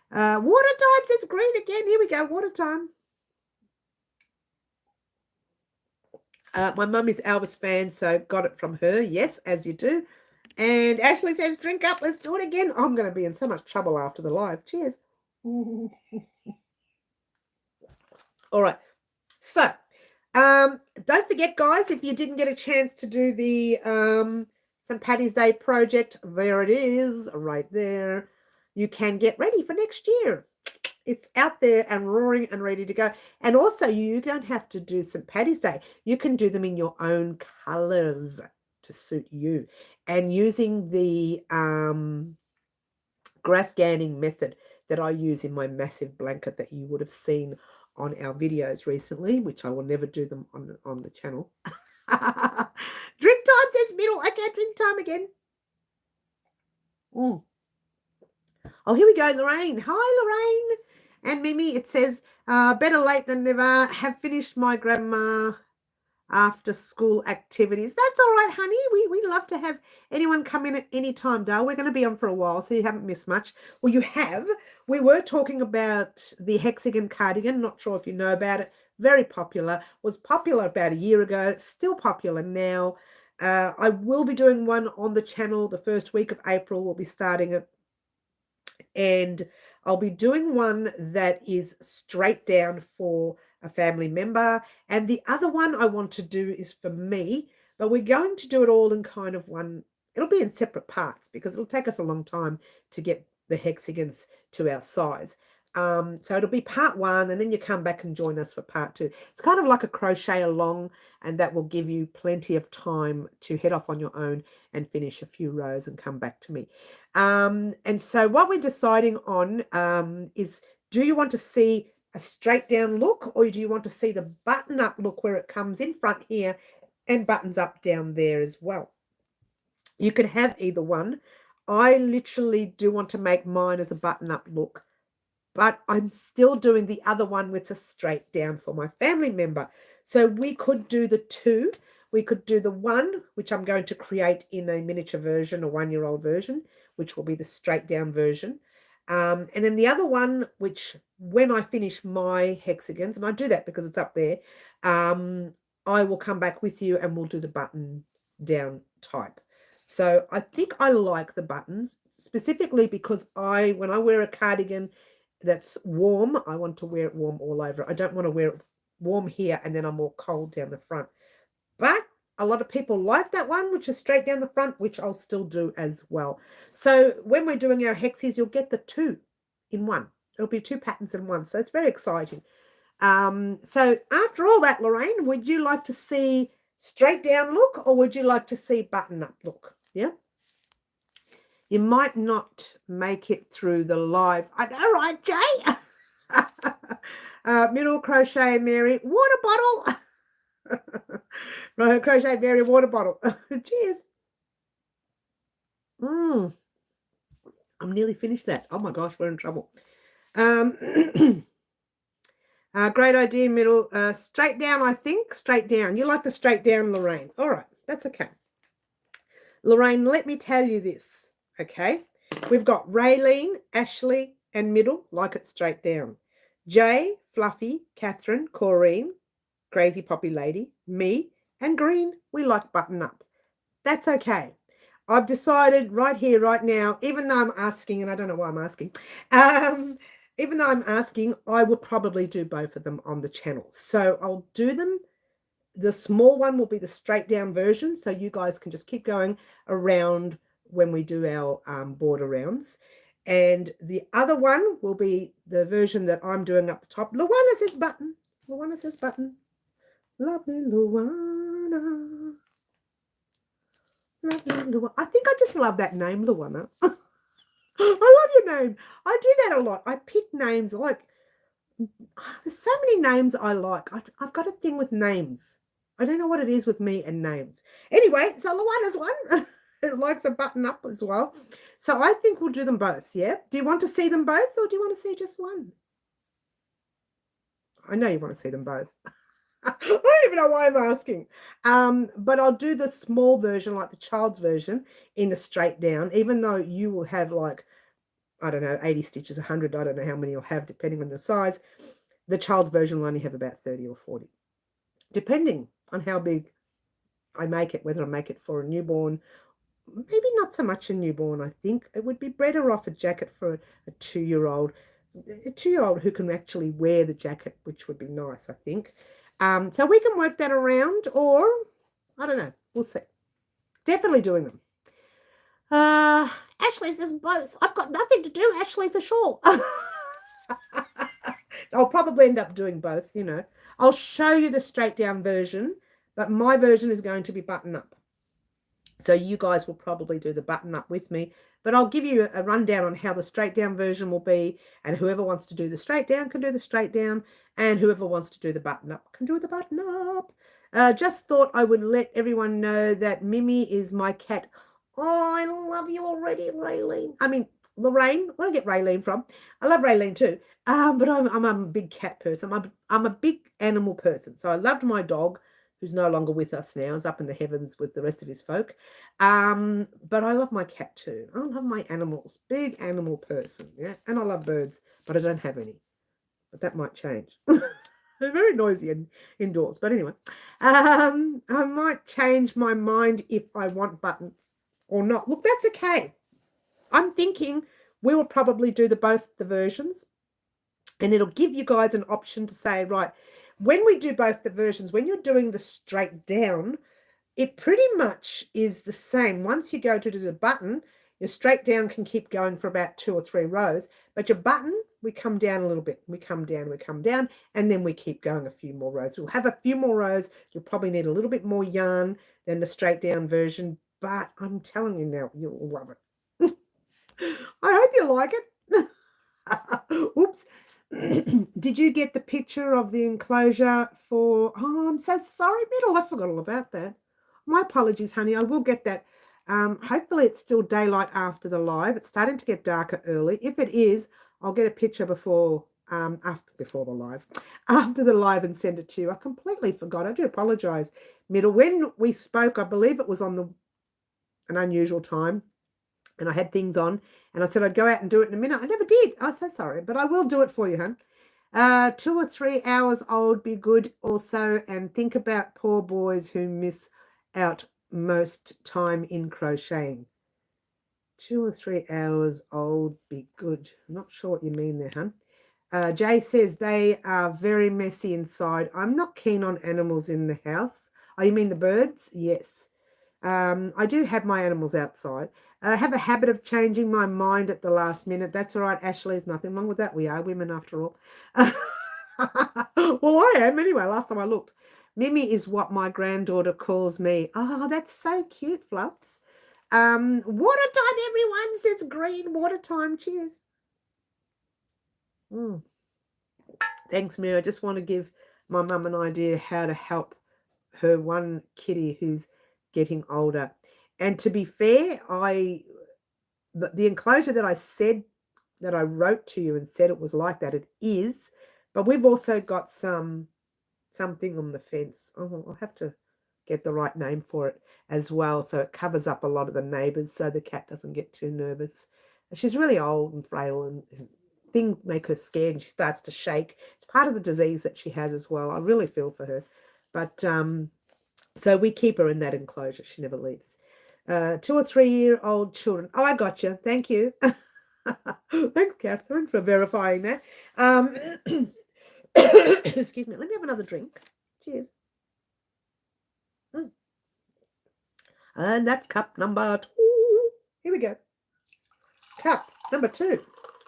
Water time, says Green again. Here we go. Water time. My mum is Elvis fan, so got it from her. Yes, as you do. And Ashley says, drink up. Let's do it again. I'm going to be in so much trouble after the live. Cheers. All right. So, don't forget, guys, if you didn't get a chance to do the St. Paddy's Day project, there it is, right there. You can get ready for next year. It's out there and roaring and ready to go. And also, you don't have to do St. Paddy's Day. You can do them in your own colors to suit you. And using the graph ganning method that I use in my massive blanket that you would have seen on our videos recently, which I will never do them on the channel. Drink time, says Middle. Okay, drink time again. Oh, here we go, Lorraine. Hi, Lorraine. And Mimi, it says, better late than never. Have finished my grandma after school activities. That's all right, honey. We love to have anyone come in at any time, Dale. We're going to be on for a while, so you haven't missed much. Well, you have. We were talking about the hexagon cardigan. Not sure if you know about it. Very popular. Was popular about a year ago. Still popular now. I will be doing one on the channel the first week of April. We'll be starting it. And I'll be doing one that is straight down for a family member. And the other one I want to do is for me, but we're going to do it all in kind of one. It'll be in separate parts because it'll take us a long time to get the hexagons to our size. So it'll be part one, and then you come back and join us for part two. It's kind of like a crochet along, and that will give you plenty of time to head off on your own and finish a few rows and come back to me. And so what we're deciding on is, do you want to see a straight down look, or do you want to see the button up look where it comes in front here and buttons up down there as well? You could have either one. I literally do want to make mine as a button up look, but I'm still doing the other one with a straight down for my family member. So we could do the two. We could do the one, which I'm going to create in a miniature version, a 1-year-old version, which will be the straight down version. And then the other one, which when I finish my hexagons, and I do that because it's up there, I will come back with you and we'll do the button down type. So I think I like the buttons specifically because when I wear a cardigan that's warm, I want to wear it warm all over. I don't want to wear it warm here and then I'm all cold down the front. But a lot of people like that one, which is straight down the front, which I'll still do as well. So when we're doing our hexies, you'll get the 2 in one. It'll be 2 patterns in one. So it's very exciting. So after all that, Lorraine, would you like to see straight down look or would you like to see button up look? Yeah. You might not make it through the live. I know, right, Jay? Middle crochet Mary, water bottle. Right, crochet Mary, water bottle. Cheers. I'm nearly finished that. Oh my gosh, we're in trouble. Great idea, middle. Straight down, I think. Straight down. You like the straight down, Lorraine. All right, that's okay. Lorraine, let me tell you this, okay? We've got Raylene, Ashley, and middle, like it straight down. Jay, Fluffy, Catherine, Corrine, Crazy Poppy Lady, me, and Green, we like button up. That's okay. I've decided right here, right now, even though I'm asking, and I don't know why I'm asking, even though I'm asking, I will probably do both of them on the channel. So I'll do them. The small one will be the straight down version. So you guys can just keep going around when we do our border rounds. And the other one will be the version that I'm doing up the top. Luana says button. Luana says button. Lovely Luana. Lovely Luana. I think I just love that name, Luana. I love your name. I do that a lot. I pick names like, there's so many names I like. I've got a thing with names. I don't know what it is with me and names. Anyway, so Luana's one. It likes a button up as well. So I think we'll do them both, yeah? Do you want to see them both or do you want to see just one? I know you want to see them both. I don't even know why I'm asking. But I'll do the small version, like the child's version, in the straight down, even though you will have like, I don't know, 80 stitches, 100, I don't know how many you'll have, depending on your size. The child's version will only have about 30 or 40, depending on how big I make it, whether I make it for a newborn, maybe not so much a newborn. I think it would be better off a jacket for a 2-year-old, who can actually wear the jacket, which would be nice, I think. So we can work that around, or I don't know, we'll see. Definitely doing them. Ashley says both. I've got nothing to do, Ashley, for sure. I'll probably end up doing both, you know. I'll show you the straight down version, but my version is going to be button up. So you guys will probably do the button up with me, but I'll give you a rundown on how the straight down version will be, and whoever wants to do the straight down can do the straight down, and whoever wants to do the button up can do the button up. Just thought I would let everyone know that Mimi is my cat. Oh, I love you already, Raylene. I mean, Lorraine. Where do I get Raylene from? I love Raylene too. But I'm a big cat person. I'm a big animal person. So I loved my dog, who's no longer with us now. He's up in the heavens with the rest of his folk. But I love my cat too. I love my animals. Big animal person. Yeah. And I love birds, but I don't have any. But that might change. They're very noisy indoors. But anyway, I might change my mind if I want buttons or not. Look, that's okay. I'm thinking we will probably do both the versions, and it'll give you guys an option to say, right, when we do both the versions, when you're doing the straight down, it pretty much is the same. Once you go to do the button, your straight down can keep going for about 2 or 3 rows, but your button, we come down a little bit. We come down, and then we keep going a few more rows. We'll have a few more rows. You'll probably need a little bit more yarn than the straight down version, but I'm telling you now, you'll love it. I hope you like it. Oops. Did you get the picture of the enclosure for... Oh, I'm so sorry, Middle. I forgot all about that. My apologies, honey. I will get that. Hopefully it's still daylight after the live. It's starting to get darker early. If it is, I'll get a picture before the live and send it to you. I completely forgot. I do apologize, Middle. When we spoke, I believe it was on an unusual time, and I had things on, and I said I'd go out and do it in a minute. I never did. I'm so sorry, but I will do it for you, hon. 2 or 3 hours old be good also, and think about poor boys who miss out most time in crocheting. 2 or 3 hours old be good. I'm not sure what you mean there, hun. Jay says they are very messy inside. I'm not keen on animals in the house. Oh, you mean the birds? Yes. I do have my animals outside. I have a habit of changing my mind at the last minute. That's all right, Ashley. There's nothing wrong with that. We are women after all. Well, I am anyway. Last time I looked. Mimi is what my granddaughter calls me. Oh, that's so cute, Fluffs. Water time, everyone, says Green. Water time. Cheers. Thanks, Mary. I just want to give my mum an idea how to help her one kitty who's getting older. And to be fair, the enclosure that I said, that I wrote to you and said it was like that, it is. But we've also got something on the fence. Oh, I'll have to get the right name for it as well, so it covers up a lot of the neighbours so the cat doesn't get too nervous. She's really old and frail, and things make her scared and she starts to shake. It's part of the disease that she has as well. I really feel for her. But so we keep her in that enclosure. She never leaves. 2 or 3 year old children. Oh, I got you. Thank you. Thanks, Catherine, for verifying that. Excuse me. Let me have another drink. Cheers. And that's cup number 2. Here we go. Cup number 2.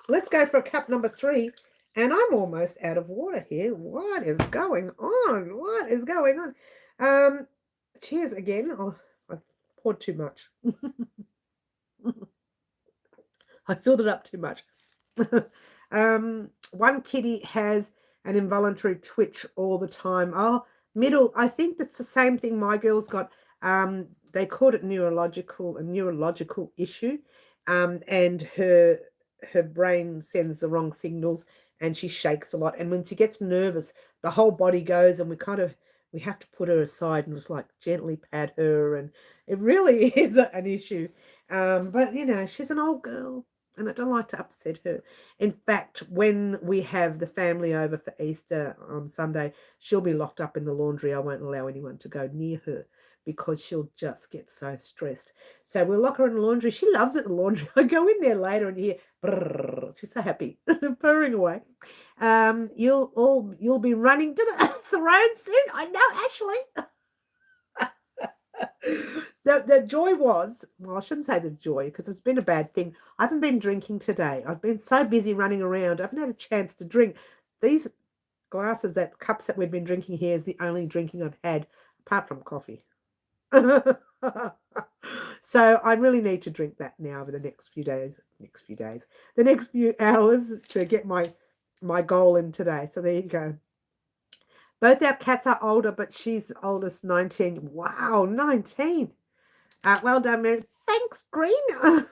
Let's go for cup number 3. And I'm almost out of water here. What is going on? What is going on? Cheers again. Oh, I poured too much. I filled it up too much. One kitty has an involuntary twitch all the time. Oh, middle. I think that's the same thing my girl's got. They called it a neurological issue, and her brain sends the wrong signals, and she shakes a lot. And when she gets nervous, the whole body goes, and we have to put her aside and just like gently pat her, and it really is an issue. But you know, she's an old girl, and I don't like to upset her. In fact, when we have the family over for Easter on Sunday, she'll be locked up in the laundry. I won't allow anyone to go near her because she'll just get so stressed. So we'll lock her in the laundry. She loves it, the laundry. I go in there later and hear, brrr, she's so happy, purring away. You'll be running to the throne soon. I know, Ashley. The joy was, well, I shouldn't say the joy because it's been a bad thing. I haven't been drinking today. I've been so busy running around. I haven't had a chance to drink. These cups that we've been drinking here is the only drinking I've had apart from coffee. So I really need to drink that now over the next few hours to get my goal in today. So there you go. Both our cats are older, but she's the oldest, 19. Wow, 19. Well done, Mary. Thanks, Green.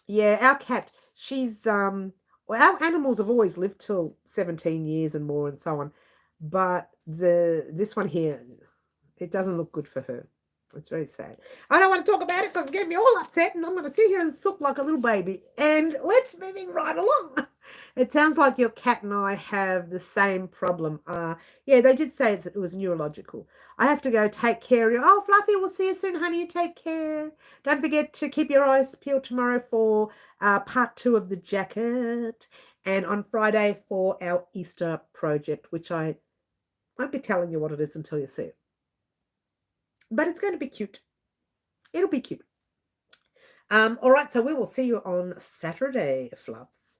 Yeah, our cat, she's well, our animals have always lived till 17 years and more and so on. But this one here, it doesn't look good for her. It's very sad. I don't want to talk about it because it's getting me all upset, and I'm going to sit here and sook like a little baby. And let's moving right along. It sounds like your cat and I have the same problem. Yeah, they did say it was neurological. I have to go take care of you. Oh, Fluffy, we'll see you soon, honey. You take care. Don't forget to keep your eyes peeled tomorrow for part 2 of the jacket, and on Friday for our Easter project, which I won't be telling you what it is until you see it. But it's going to be cute. It'll be cute. All right, so we will see you on Saturday, Fluffs.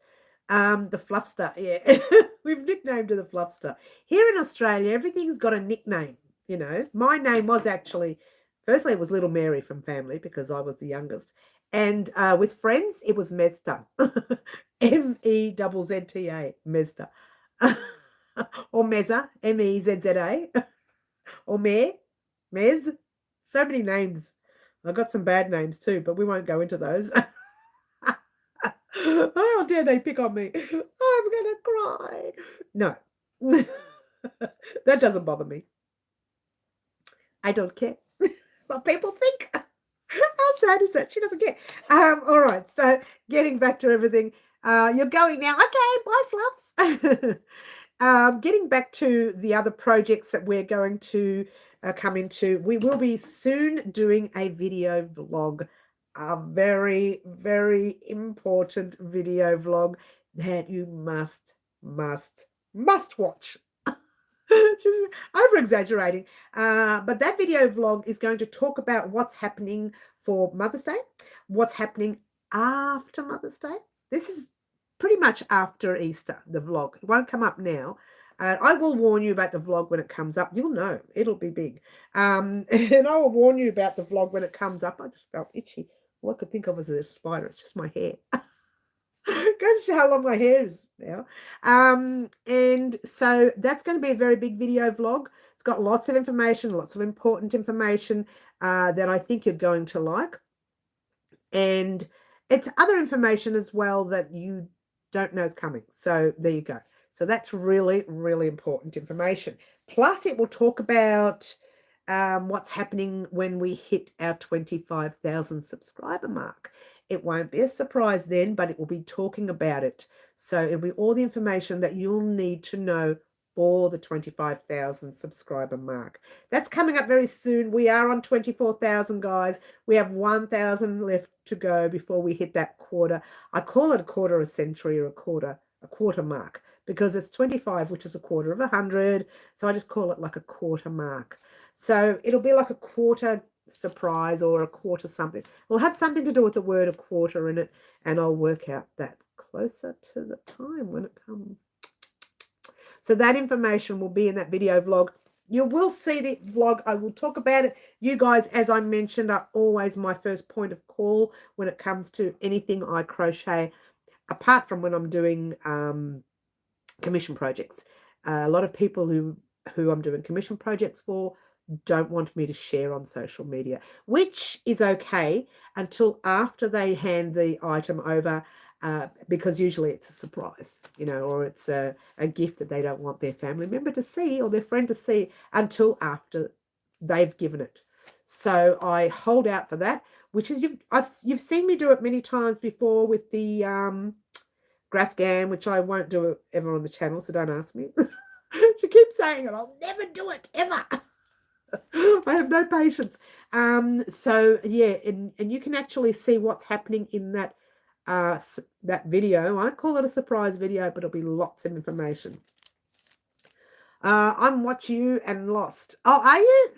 The Fluffster, yeah. We've nicknamed her the Fluffster. Here in Australia, everything's got a nickname, you know. My name was actually, firstly, it was Little Mary from family because I was the youngest. And with friends, it was Mezta. Mezza, Mezta. Or Mezza, Mezza. Or Mez. So many names. I got some bad names too, but we won't go into those. Oh, dare they pick on me. I'm going to cry. No. That doesn't bother me. I don't care what people think. How sad is that? She doesn't care. All right. So getting back to everything. You're going now. Okay, bye, fluffs. Getting back to the other projects that we're going to come into, we will be soon doing a video vlog, a very, very important video vlog that you must watch. She's over exaggerating, but that video vlog is going to talk about what's happening for Mother's Day, what's happening after Mother's Day. This is pretty much after Easter, the vlog. It won't come up now. I will warn you about the vlog when it comes up. You'll know. It'll be big. And I will warn you about the vlog when it comes up. I just felt itchy. All I could think of was a spider. It's just my hair. Goes to show how long my hair is now. And so that's going to be a very big video vlog. It's got lots of information, lots of important information that I think you're going to like. And it's other information as well that you don't know is coming. So there you go. So that's really, really important information. Plus it will talk about what's happening when we hit our 25,000 subscriber mark. It won't be a surprise then, but it will be talking about it. So it'll be all the information that you'll need to know for the 25,000 subscriber mark. That's coming up very soon. We are on 24,000, guys. We have 1,000 left to go before we hit that quarter. I call it a quarter of a century, or a quarter mark, because it's 25, which is a quarter of 100. So I just call it like a quarter mark. So it'll be like a quarter surprise or a quarter something. We'll have something to do with the word a quarter in it, and I'll work out that closer to the time when it comes. So that information will be in that video vlog. You will see the vlog. I will talk about it. You guys, as I mentioned, are always my first point of call when it comes to anything I crochet, apart from when I'm doing commission projects. A lot of people who I'm doing commission projects for don't want me to share on social media, which is okay until after they hand the item over, because usually it's a surprise, you know, or it's a gift that they don't want their family member to see or their friend to see until after they've given it. So I hold out for that, which is you've seen me do it many times before with the graph gam, which I won't do it ever on the channel, so don't ask me. She keeps saying it. I'll never do it ever. I have no patience. So yeah, and you can actually see what's happening in that that video. I call it a surprise video, but it'll be lots of information. I'm Watch You and Lost. Oh, are you?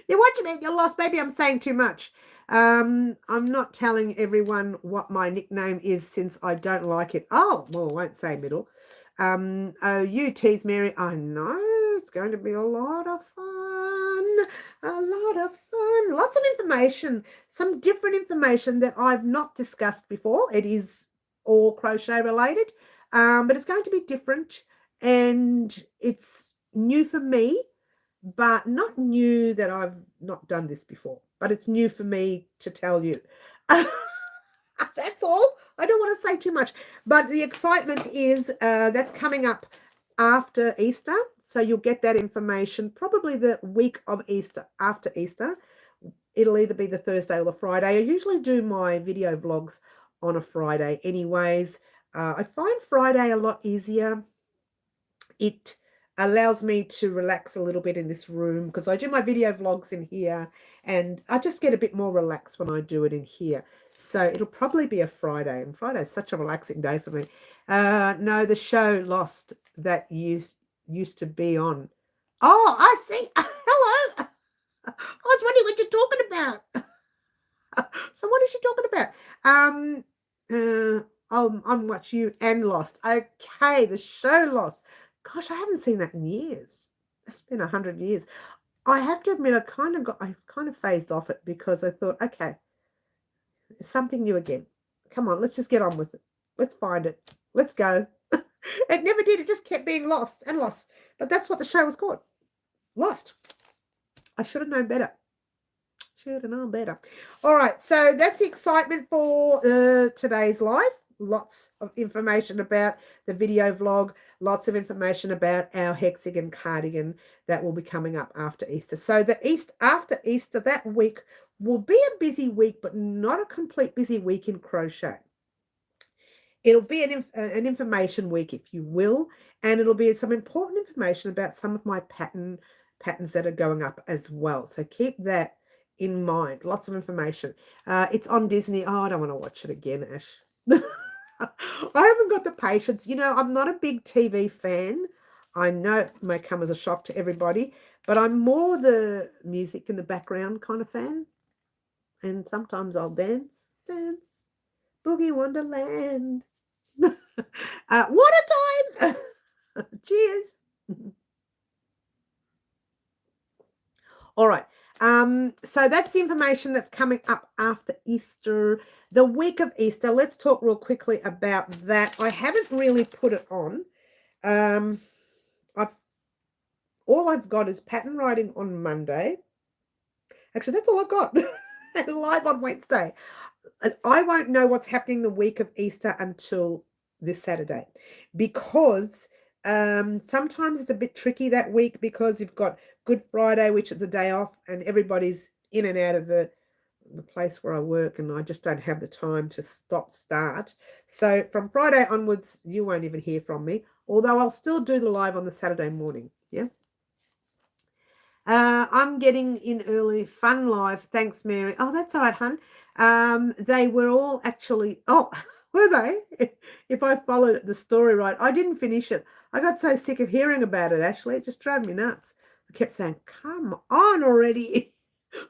You're watching me and you're lost. Maybe I'm saying too much. I'm not telling everyone what my nickname is since I don't like it. Oh, well, I won't say middle. Oh, you tease Mary. I know. It's going to be a lot of fun, lots of information, some different information that I've not discussed before. It is all crochet related, but it's going to be different, and it's new for me, but not new that I've not done this before, but it's new for me to tell you. That's all. I don't want to say too much, but the excitement is that's coming up after Easter. So you'll get that information probably the week of Easter, after Easter. It'll either be the Thursday or the Friday. I usually do my video vlogs on a Friday anyways. I find Friday a lot easier. It allows me to relax a little bit in this room because I do my video vlogs in here, and I just get a bit more relaxed when I do it in here. So it'll probably be a Friday, and Friday is such a relaxing day for me. No, the show Lost that used to be on. Oh, I see. Hello. I was wondering what you're talking about. So what is she talking about? I'm Watch You and Lost. Okay, the show Lost. Gosh, I haven't seen that in years. It's been 100 years. I have to admit, I kind of phased off it because I thought, okay, it's something new again. Come on, let's just get on with it. Let's find it. Let's go. It never did. It just kept being lost and lost. But that's what the show was called. Lost. I should have known better. Should have known better. All right, so that's the excitement for today's live. Lots of information about the video vlog, lots of information about our hexagon cardigan that will be coming up after Easter. So after Easter, that week will be a busy week, but not a complete busy week in crochet. it'll be an information week, if you will, and it'll be some important information about some of my patterns that are going up as well. So keep that in mind. Lots of information. It's on Disney. Oh, I don't want to watch it again, Ash. I haven't got the patience. You know, I'm not a big TV fan. I know it may come as a shock to everybody, but I'm more the music in the background kind of fan. And sometimes I'll dance, Boogie Wonderland. What a time! Cheers. All right. So that's the information that's coming up after Easter. The week of Easter, let's talk real quickly about that. I haven't really put it on. All I've got is pattern writing on Monday. Actually, that's all I've got. Live on Wednesday. I won't know what's happening the week of Easter until this Saturday, because sometimes it's a bit tricky that week because you've got Good Friday, which is a day off, and everybody's in and out of the place where I work, and I just don't have the time to start. So from Friday onwards, you won't even hear from me, although I'll still do the live on the Saturday morning. Yeah. I'm getting in early. Fun live. Thanks, Mary. Oh, that's all right, hun. They were all actually, oh, were they? If I followed the story right. I didn't finish it. I got so sick of hearing about it, Ashley. It just drove me nuts. I kept saying, come on already.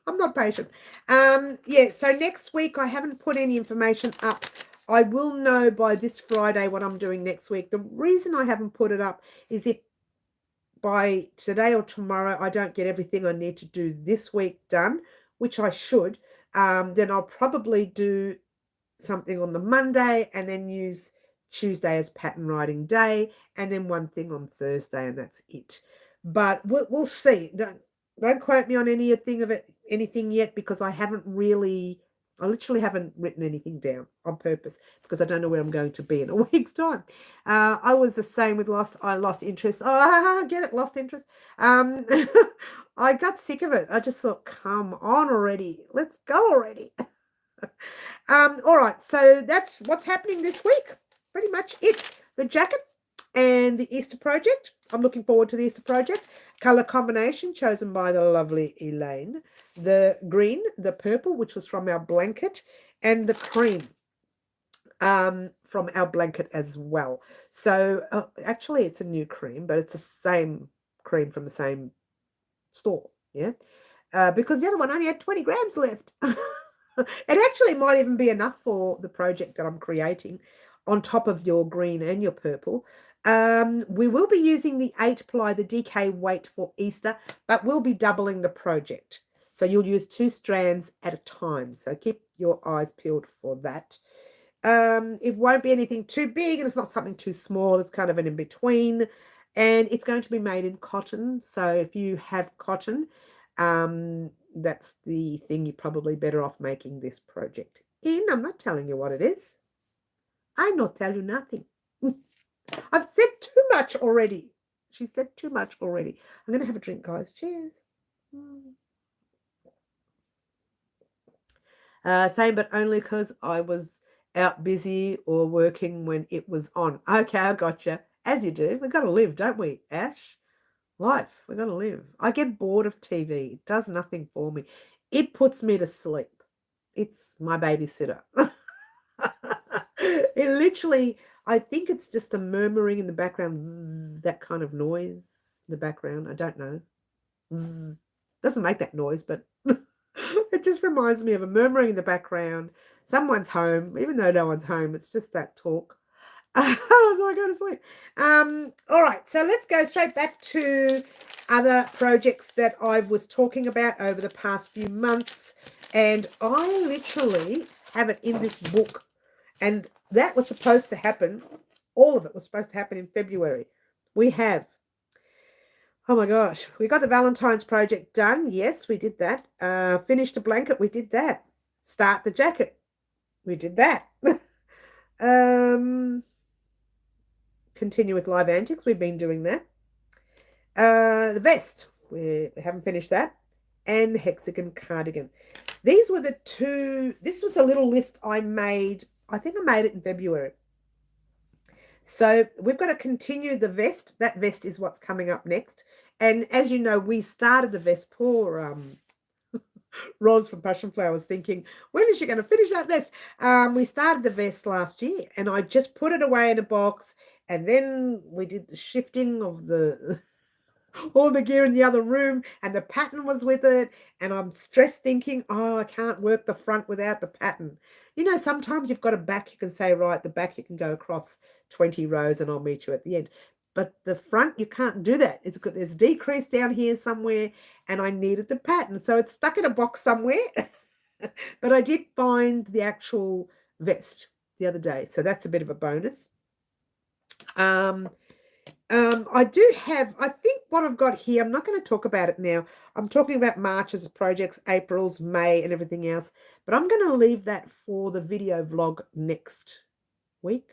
I'm not patient. Yeah, so next week I haven't put any information up. I will know by this Friday what I'm doing next week. The reason I haven't put it up is if by today or tomorrow I don't get everything I need to do this week done, which I should, then I'll probably do something on the Monday and then use Tuesday as pattern writing day, and then one thing on Thursday, and that's it. But we'll see. Don't quote me on anything yet, because I literally haven't written anything down on purpose, because I don't know where I'm going to be in a week's time. I was the same with I lost interest. Oh, I get it, lost interest. I got sick of it. I just thought, come on already. Let's go already. All right, so that's what's happening this week. Pretty much it. The jacket and the Easter project. I'm looking forward to the Easter project. Color combination chosen by the lovely Elaine. The green, the purple, which was from our blanket, and the cream from our blanket as well. So actually it's a new cream, but it's the same cream from the same store. Yeah. Because the other one only had 20 grams left. It actually might even be enough for the project that I'm creating on top of your green and your purple. We will be using the 8-ply, the DK weight for Easter, but we'll be doubling the project. So you'll use 2 strands at a time. So keep your eyes peeled for that. It won't be anything too big, and it's not something too small. It's kind of an in-between. And it's going to be made in cotton. So if you have cotton, that's the thing you're probably better off making this project in. I'm not telling you what it is. I not tell you nothing. I've said too much already. She said too much already. I'm going to have a drink, guys. Cheers. Same, but only because I was out busy or working when it was on. Okay, I gotcha. As you do. We've got to live, don't we, Ash? Life. We've got to live. I get bored of TV. It does nothing for me. It puts me to sleep. It's my babysitter. It literally, I think it's just the murmuring in the background, zzz, that kind of noise in the background. I don't know. Zzz. Doesn't make that noise, but it just reminds me of a murmuring in the background. Someone's home, even though no one's home. It's just that talk. So I go to sleep. All right, so let's go straight back to other projects that I was talking about over the past few months. And I literally have it in this book. And that was supposed to happen. All of it was supposed to happen in February. We have. Oh my gosh. We got the Valentine's project done. Yes, we did that. Finish the blanket. We did that. Start the jacket. We did that. Continue with live antics. We've been doing that. The vest. We haven't finished that. And the hexagon cardigan. These were the two. This was a little list I made. I think I made it in February. So we've got to continue the vest. That vest is what's coming up next. And as you know, we started the vest. Poor Roz from Passion Flowers thinking, when is she going to finish that vest? We started the vest last year and I just put it away in a box. And then we did the shifting of the all the gear in the other room and the pattern was with it. And I'm stressed thinking, oh, I can't work the front without the pattern. You know, sometimes you've got a back, you can say, right, the back you can go across 20 rows and I'll meet you at the end. But the front, you can't do that. There's decrease down here somewhere and I needed the pattern. So it's stuck in a box somewhere. But I did find the actual vest the other day. So that's a bit of a bonus. I do have, I think what I've got here, I'm not going to talk about it now. I'm talking about March's projects, April's, May, and everything else. But I'm going to leave that for the video vlog next week.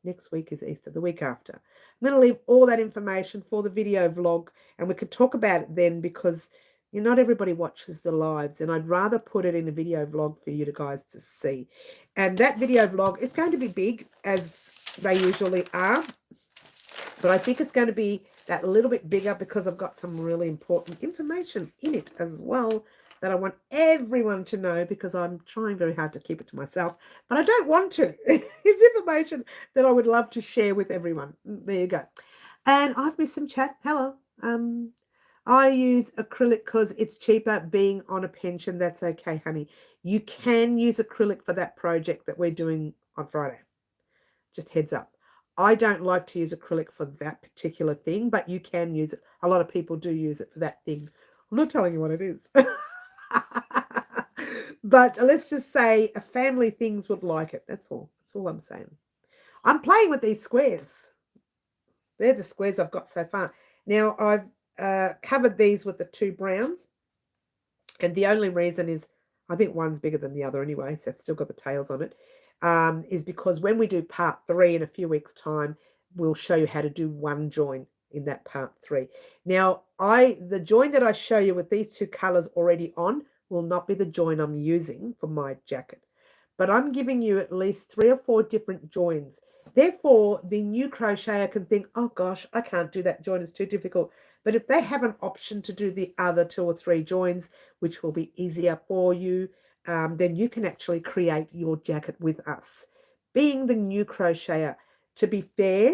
Next week is Easter, the week after. I'm going to leave all that information for the video vlog, and we could talk about it then because not everybody watches the lives, and I'd rather put it in a video vlog for you guys to see. And that video vlog, it's going to be big, as they usually are. But I think it's going to be that little bit bigger because I've got some really important information in it as well that I want everyone to know because I'm trying very hard to keep it to myself. But I don't want to. It's information that I would love to share with everyone. There you go. And I've missed some chat. Hello. I use acrylic because it's cheaper being on a pension. That's okay, honey. You can use acrylic for that project that we're doing on Friday. Just heads up. I don't like to use acrylic for that particular thing, but you can use it. A lot of people do use it for that thing. I'm not telling you what it is. But let's just say a family things would like it. That's all. That's all I'm saying. I'm playing with these squares. They're the squares I've got so far. Now, I've covered these with the 2 browns. And the only reason is, I think one's bigger than the other anyway, so I've still got the tails on it. Is because when we do part 3 in a few weeks' time, we'll show you how to do one join in that part 3. Now, the join that I show you with these 2 colors already on will not be the join I'm using for my jacket. But I'm giving you at least 3 or 4 different joins. Therefore, the new crocheter can think, oh gosh, I can't do that join, it's too difficult. But if they have an option to do the other 2 or 3 joins, which will be easier for you, then you can actually create your jacket with us. Being the new crocheter, to be fair,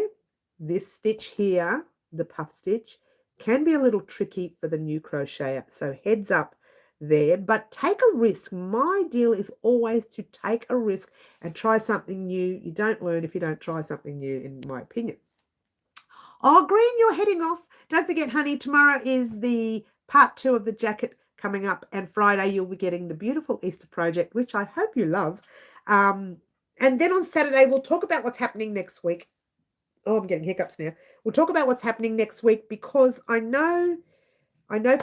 this stitch here, the puff stitch, can be a little tricky for the new crocheter. So heads up there, but take a risk. My deal is always to take a risk and try something new. You don't learn if you don't try something new, in my opinion. Oh, Green, you're heading off. Don't forget, honey, tomorrow is the part 2 of the jacket coming up, and Friday you'll be getting the beautiful Easter project, which I hope you love. And then on Saturday we'll talk about what's happening next week. Oh, I'm getting hiccups now. We'll talk about what's happening next week because I know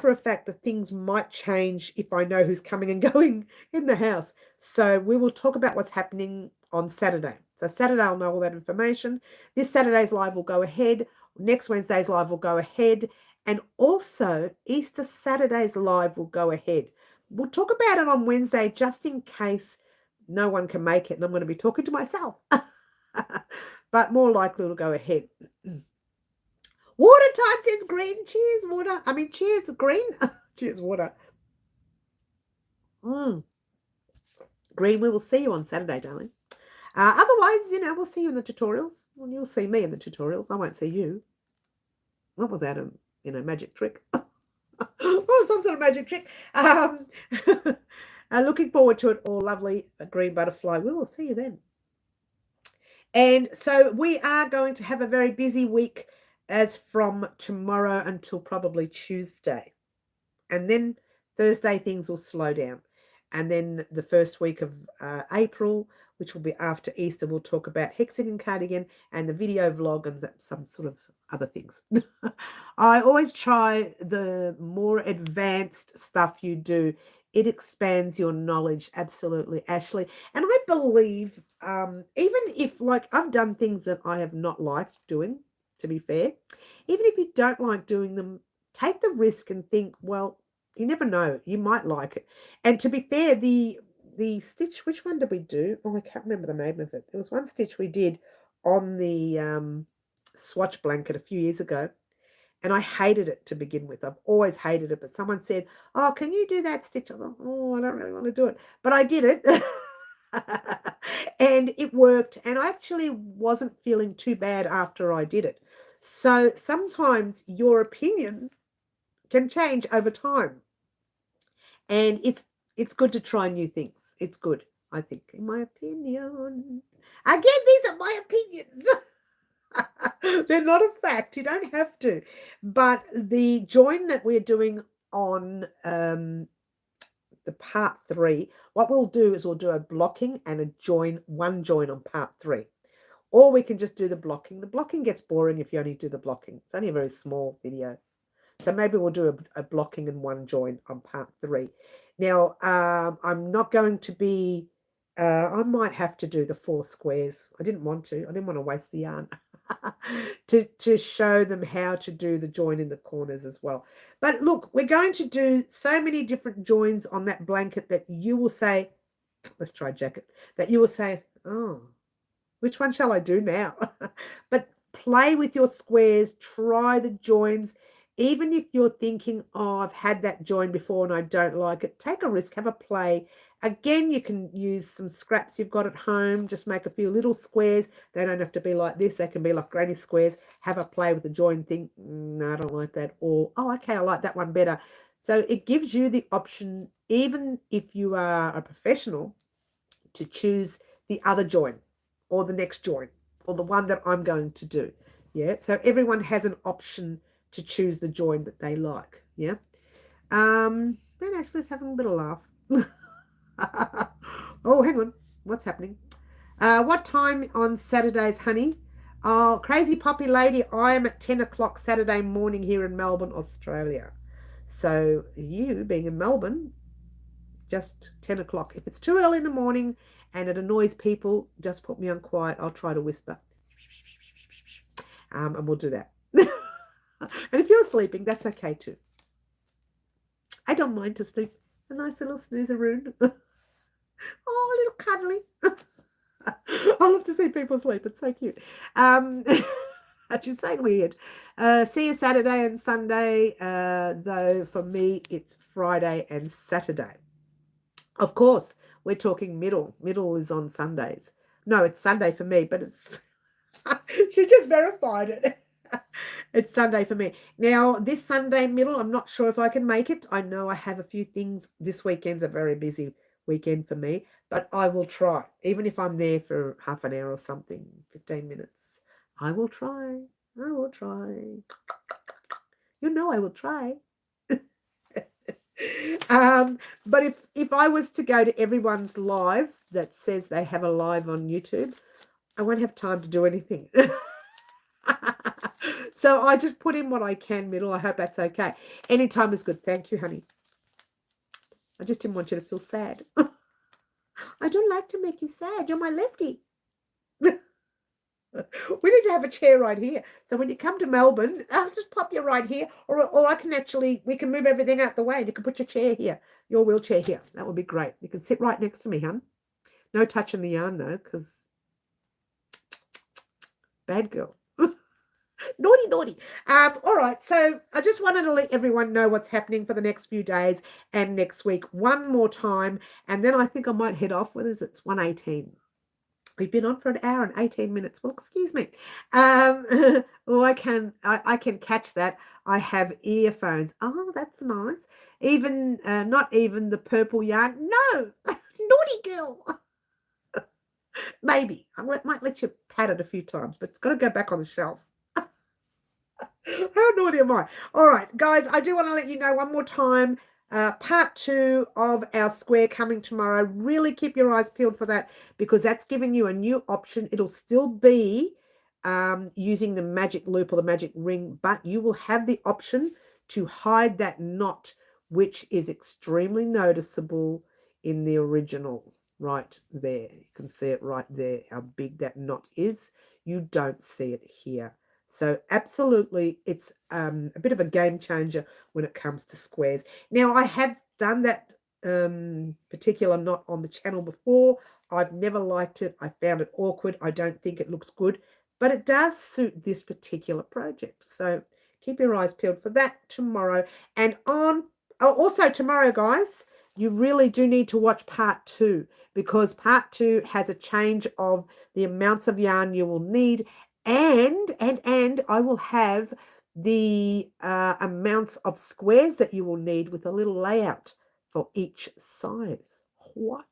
for a fact that things might change if I know who's coming and going in the house. So we will talk about what's happening on Saturday. So Saturday I'll know all that information. This Saturday's live will go ahead. Next Wednesday's live will go ahead. And also, Easter Saturday's live will go ahead. We'll talk about it on Wednesday just in case no one can make it. And I'm going to be talking to myself. But more likely it'll go ahead. Water time says Green. Cheers, water. I mean, cheers, Green. Cheers, water. Green, we will see you on Saturday, darling. Otherwise, we'll see you in the tutorials. Well, you'll see me in the tutorials. I won't see you. Not without a magic trick. Oh, some sort of magic trick. Looking forward to it all. Lovely green butterfly. We will see you then. And so we are going to have a very busy week as from tomorrow until probably Tuesday. And then Thursday things will slow down. And then the first week of April, which will be after Easter, we'll talk about hexagon cardigan and the video vlog and some sort of other things. I always try the more advanced stuff you do. It expands your knowledge, absolutely, Ashley. And I believe, even if, I've done things that I have not liked doing, to be fair, even if you don't like doing them, take the risk and think, well, you never know, you might like it. And to be fair, the stitch, which one did we do? Oh, I can't remember the name of it. There was one stitch we did on the swatch blanket a few years ago, and I hated it to begin with. I've always hated it, but someone said, "Oh, can you do that stitch?" I thought, "Oh, I don't really want to do it," but I did it. And it worked, and I actually wasn't feeling too bad after I did it. So sometimes your opinion can change over time, and it's good to try new things. It's good, I think, in my opinion. Again, these are my opinions. They're not a fact. You don't have to. But the join that we're doing on the part 3, what we'll do is we'll do a blocking and a join, one join on part 3. Or we can just do the blocking. The blocking gets boring if you only do the blocking. It's only a very small video. So maybe we'll do a blocking and one join on part 3. Now, I'm not going to be, I might have to do the 4 squares. I didn't want to. I didn't want to waste the yarn. to show them how to do the join in the corners as well. But look, we're going to do so many different joins on that blanket that you will say, let's try jacket, that you will say, oh, which one shall I do now? But play with your squares, try the joins. Even if you're thinking, oh, I've had that join before and I don't like it, take a risk, have a play. Again, you can use some scraps you've got at home, just make a few little squares. They don't have to be like this. They can be like granny squares. Have a play with the join thing. No, I don't like that. Or, oh, okay, I like that one better. So it gives you the option, even if you are a professional, to choose the other join or the next join or the one that I'm going to do. Yeah, so everyone has an option to choose the join that they like. Yeah. Ben Ashley's having a bit of laugh. Oh, hang on. What's happening? What time on Saturdays, honey? Oh, crazy poppy lady, I am at 10 o'clock Saturday morning here in Melbourne, Australia. So you being in Melbourne, just 10 o'clock. If it's too early in the morning and it annoys people, just put me on quiet. I'll try to whisper. And we'll do that. And if you're sleeping, that's okay too. I don't mind to sleep. A nice little snoozeroon. Oh, a little cuddly. I love to see people sleep. It's so cute. She's so weird. See you Saturday and Sunday. Though for me, it's Friday and Saturday. Of course, we're talking middle. Middle is on Sundays. No, it's Sunday for me, but it's... She just verified it. It's Sunday for me. Now, this Sunday middle, I'm not sure if I can make it. I know I have a few things. This weekend's a very busy weekend for me, but I will try. Even if I'm there for half an hour or something, 15 minutes, I will try. I will try. You know I will try. But if I was to go to everyone's live that says they have a live on YouTube, I won't have time to do anything. So I just put in what I can middle. I hope that's okay. Anytime is good. Thank you, honey. I just didn't want you to feel sad. I don't like to make you sad. You're my lefty. We need to have a chair right here. So when you come to Melbourne, I'll just pop you right here. Or I can actually, we can move everything out the way. And you can put your chair here, your wheelchair here. That would be great. You can sit right next to me, hon. No touching the yarn, though, because bad girl. Naughty. All right, so I just wanted to let everyone know what's happening for the next few days and next week one more time, and then I think I might head off. What is it? It's 1:18. We've been on for an hour and 18 minutes. Well, excuse me. Oh, I can catch that. I have earphones. Oh, that's nice. Even not even the purple yarn. No, naughty girl. Maybe I might let you pat it a few times, but it's got to go back on the shelf. How naughty am I? All right, guys, I do want to let you know one more time, part 2 of our square coming tomorrow. Really keep your eyes peeled for that, because that's giving you a new option. It'll still be using the magic loop or the magic ring, but you will have the option to hide that knot, which is extremely noticeable in the original right there. You can see it right there, how big that knot is. You don't see it here. So absolutely, it's a bit of a game changer when it comes to squares. Now, I have done that particular knot on the channel before. I've never liked it. I found it awkward. I don't think it looks good. but it does suit this particular project. So keep your eyes peeled for that tomorrow. And also tomorrow, guys, you really do need to watch part 2, because part 2 has a change of the amounts of yarn you will need, and I will have the amounts of squares that you will need with a little layout for each size. What?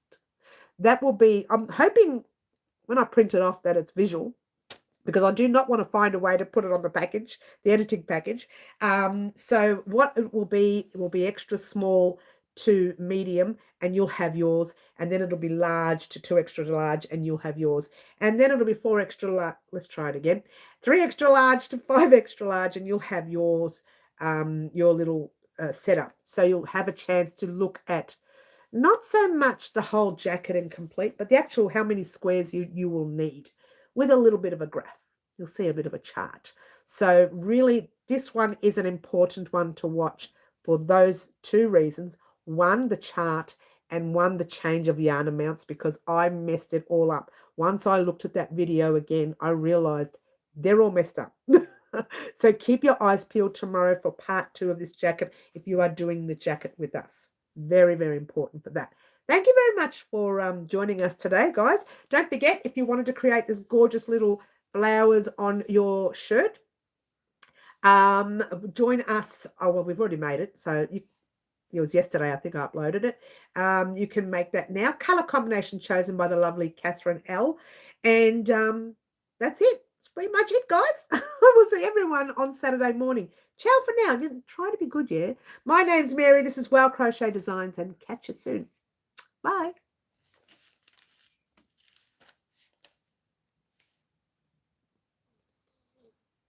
That will be, I'm hoping when I print it off that it's visual, because I do not want to find a way to put it on the package, the editing package. So what it will be extra small to medium, and you'll have yours, and then it'll be large to 2 extra large, and you'll have yours, and then it'll be 4 extra large. Let's try it again. 3 extra large to 5 extra large, and you'll have yours, your little setup. So you'll have a chance to look at not so much the whole jacket and complete, but the actual how many squares you will need, with a little bit of a graph. You'll see a bit of a chart. So really, this one is an important one to watch for those 2 reasons. One, the chart, and one, the change of yarn amounts, because I messed it all up. Once I looked at that video again, I realized they're all messed up. So keep your eyes peeled tomorrow for part 2 of this jacket if you are doing the jacket with us. Very, very important for that. Thank you very much for joining us today, guys. Don't forget, if you wanted to create this gorgeous little flowers on your shirt, join us. Oh, well, we've already made it. So it was yesterday, I think I uploaded it. You can make that now. Color combination chosen by the lovely Catherine L. And that's it. That's pretty much it, guys. I will see everyone on Saturday morning. Ciao for now. Try to be good, yeah? My name's Mary. This is Crochet Designs, and catch you soon. Bye.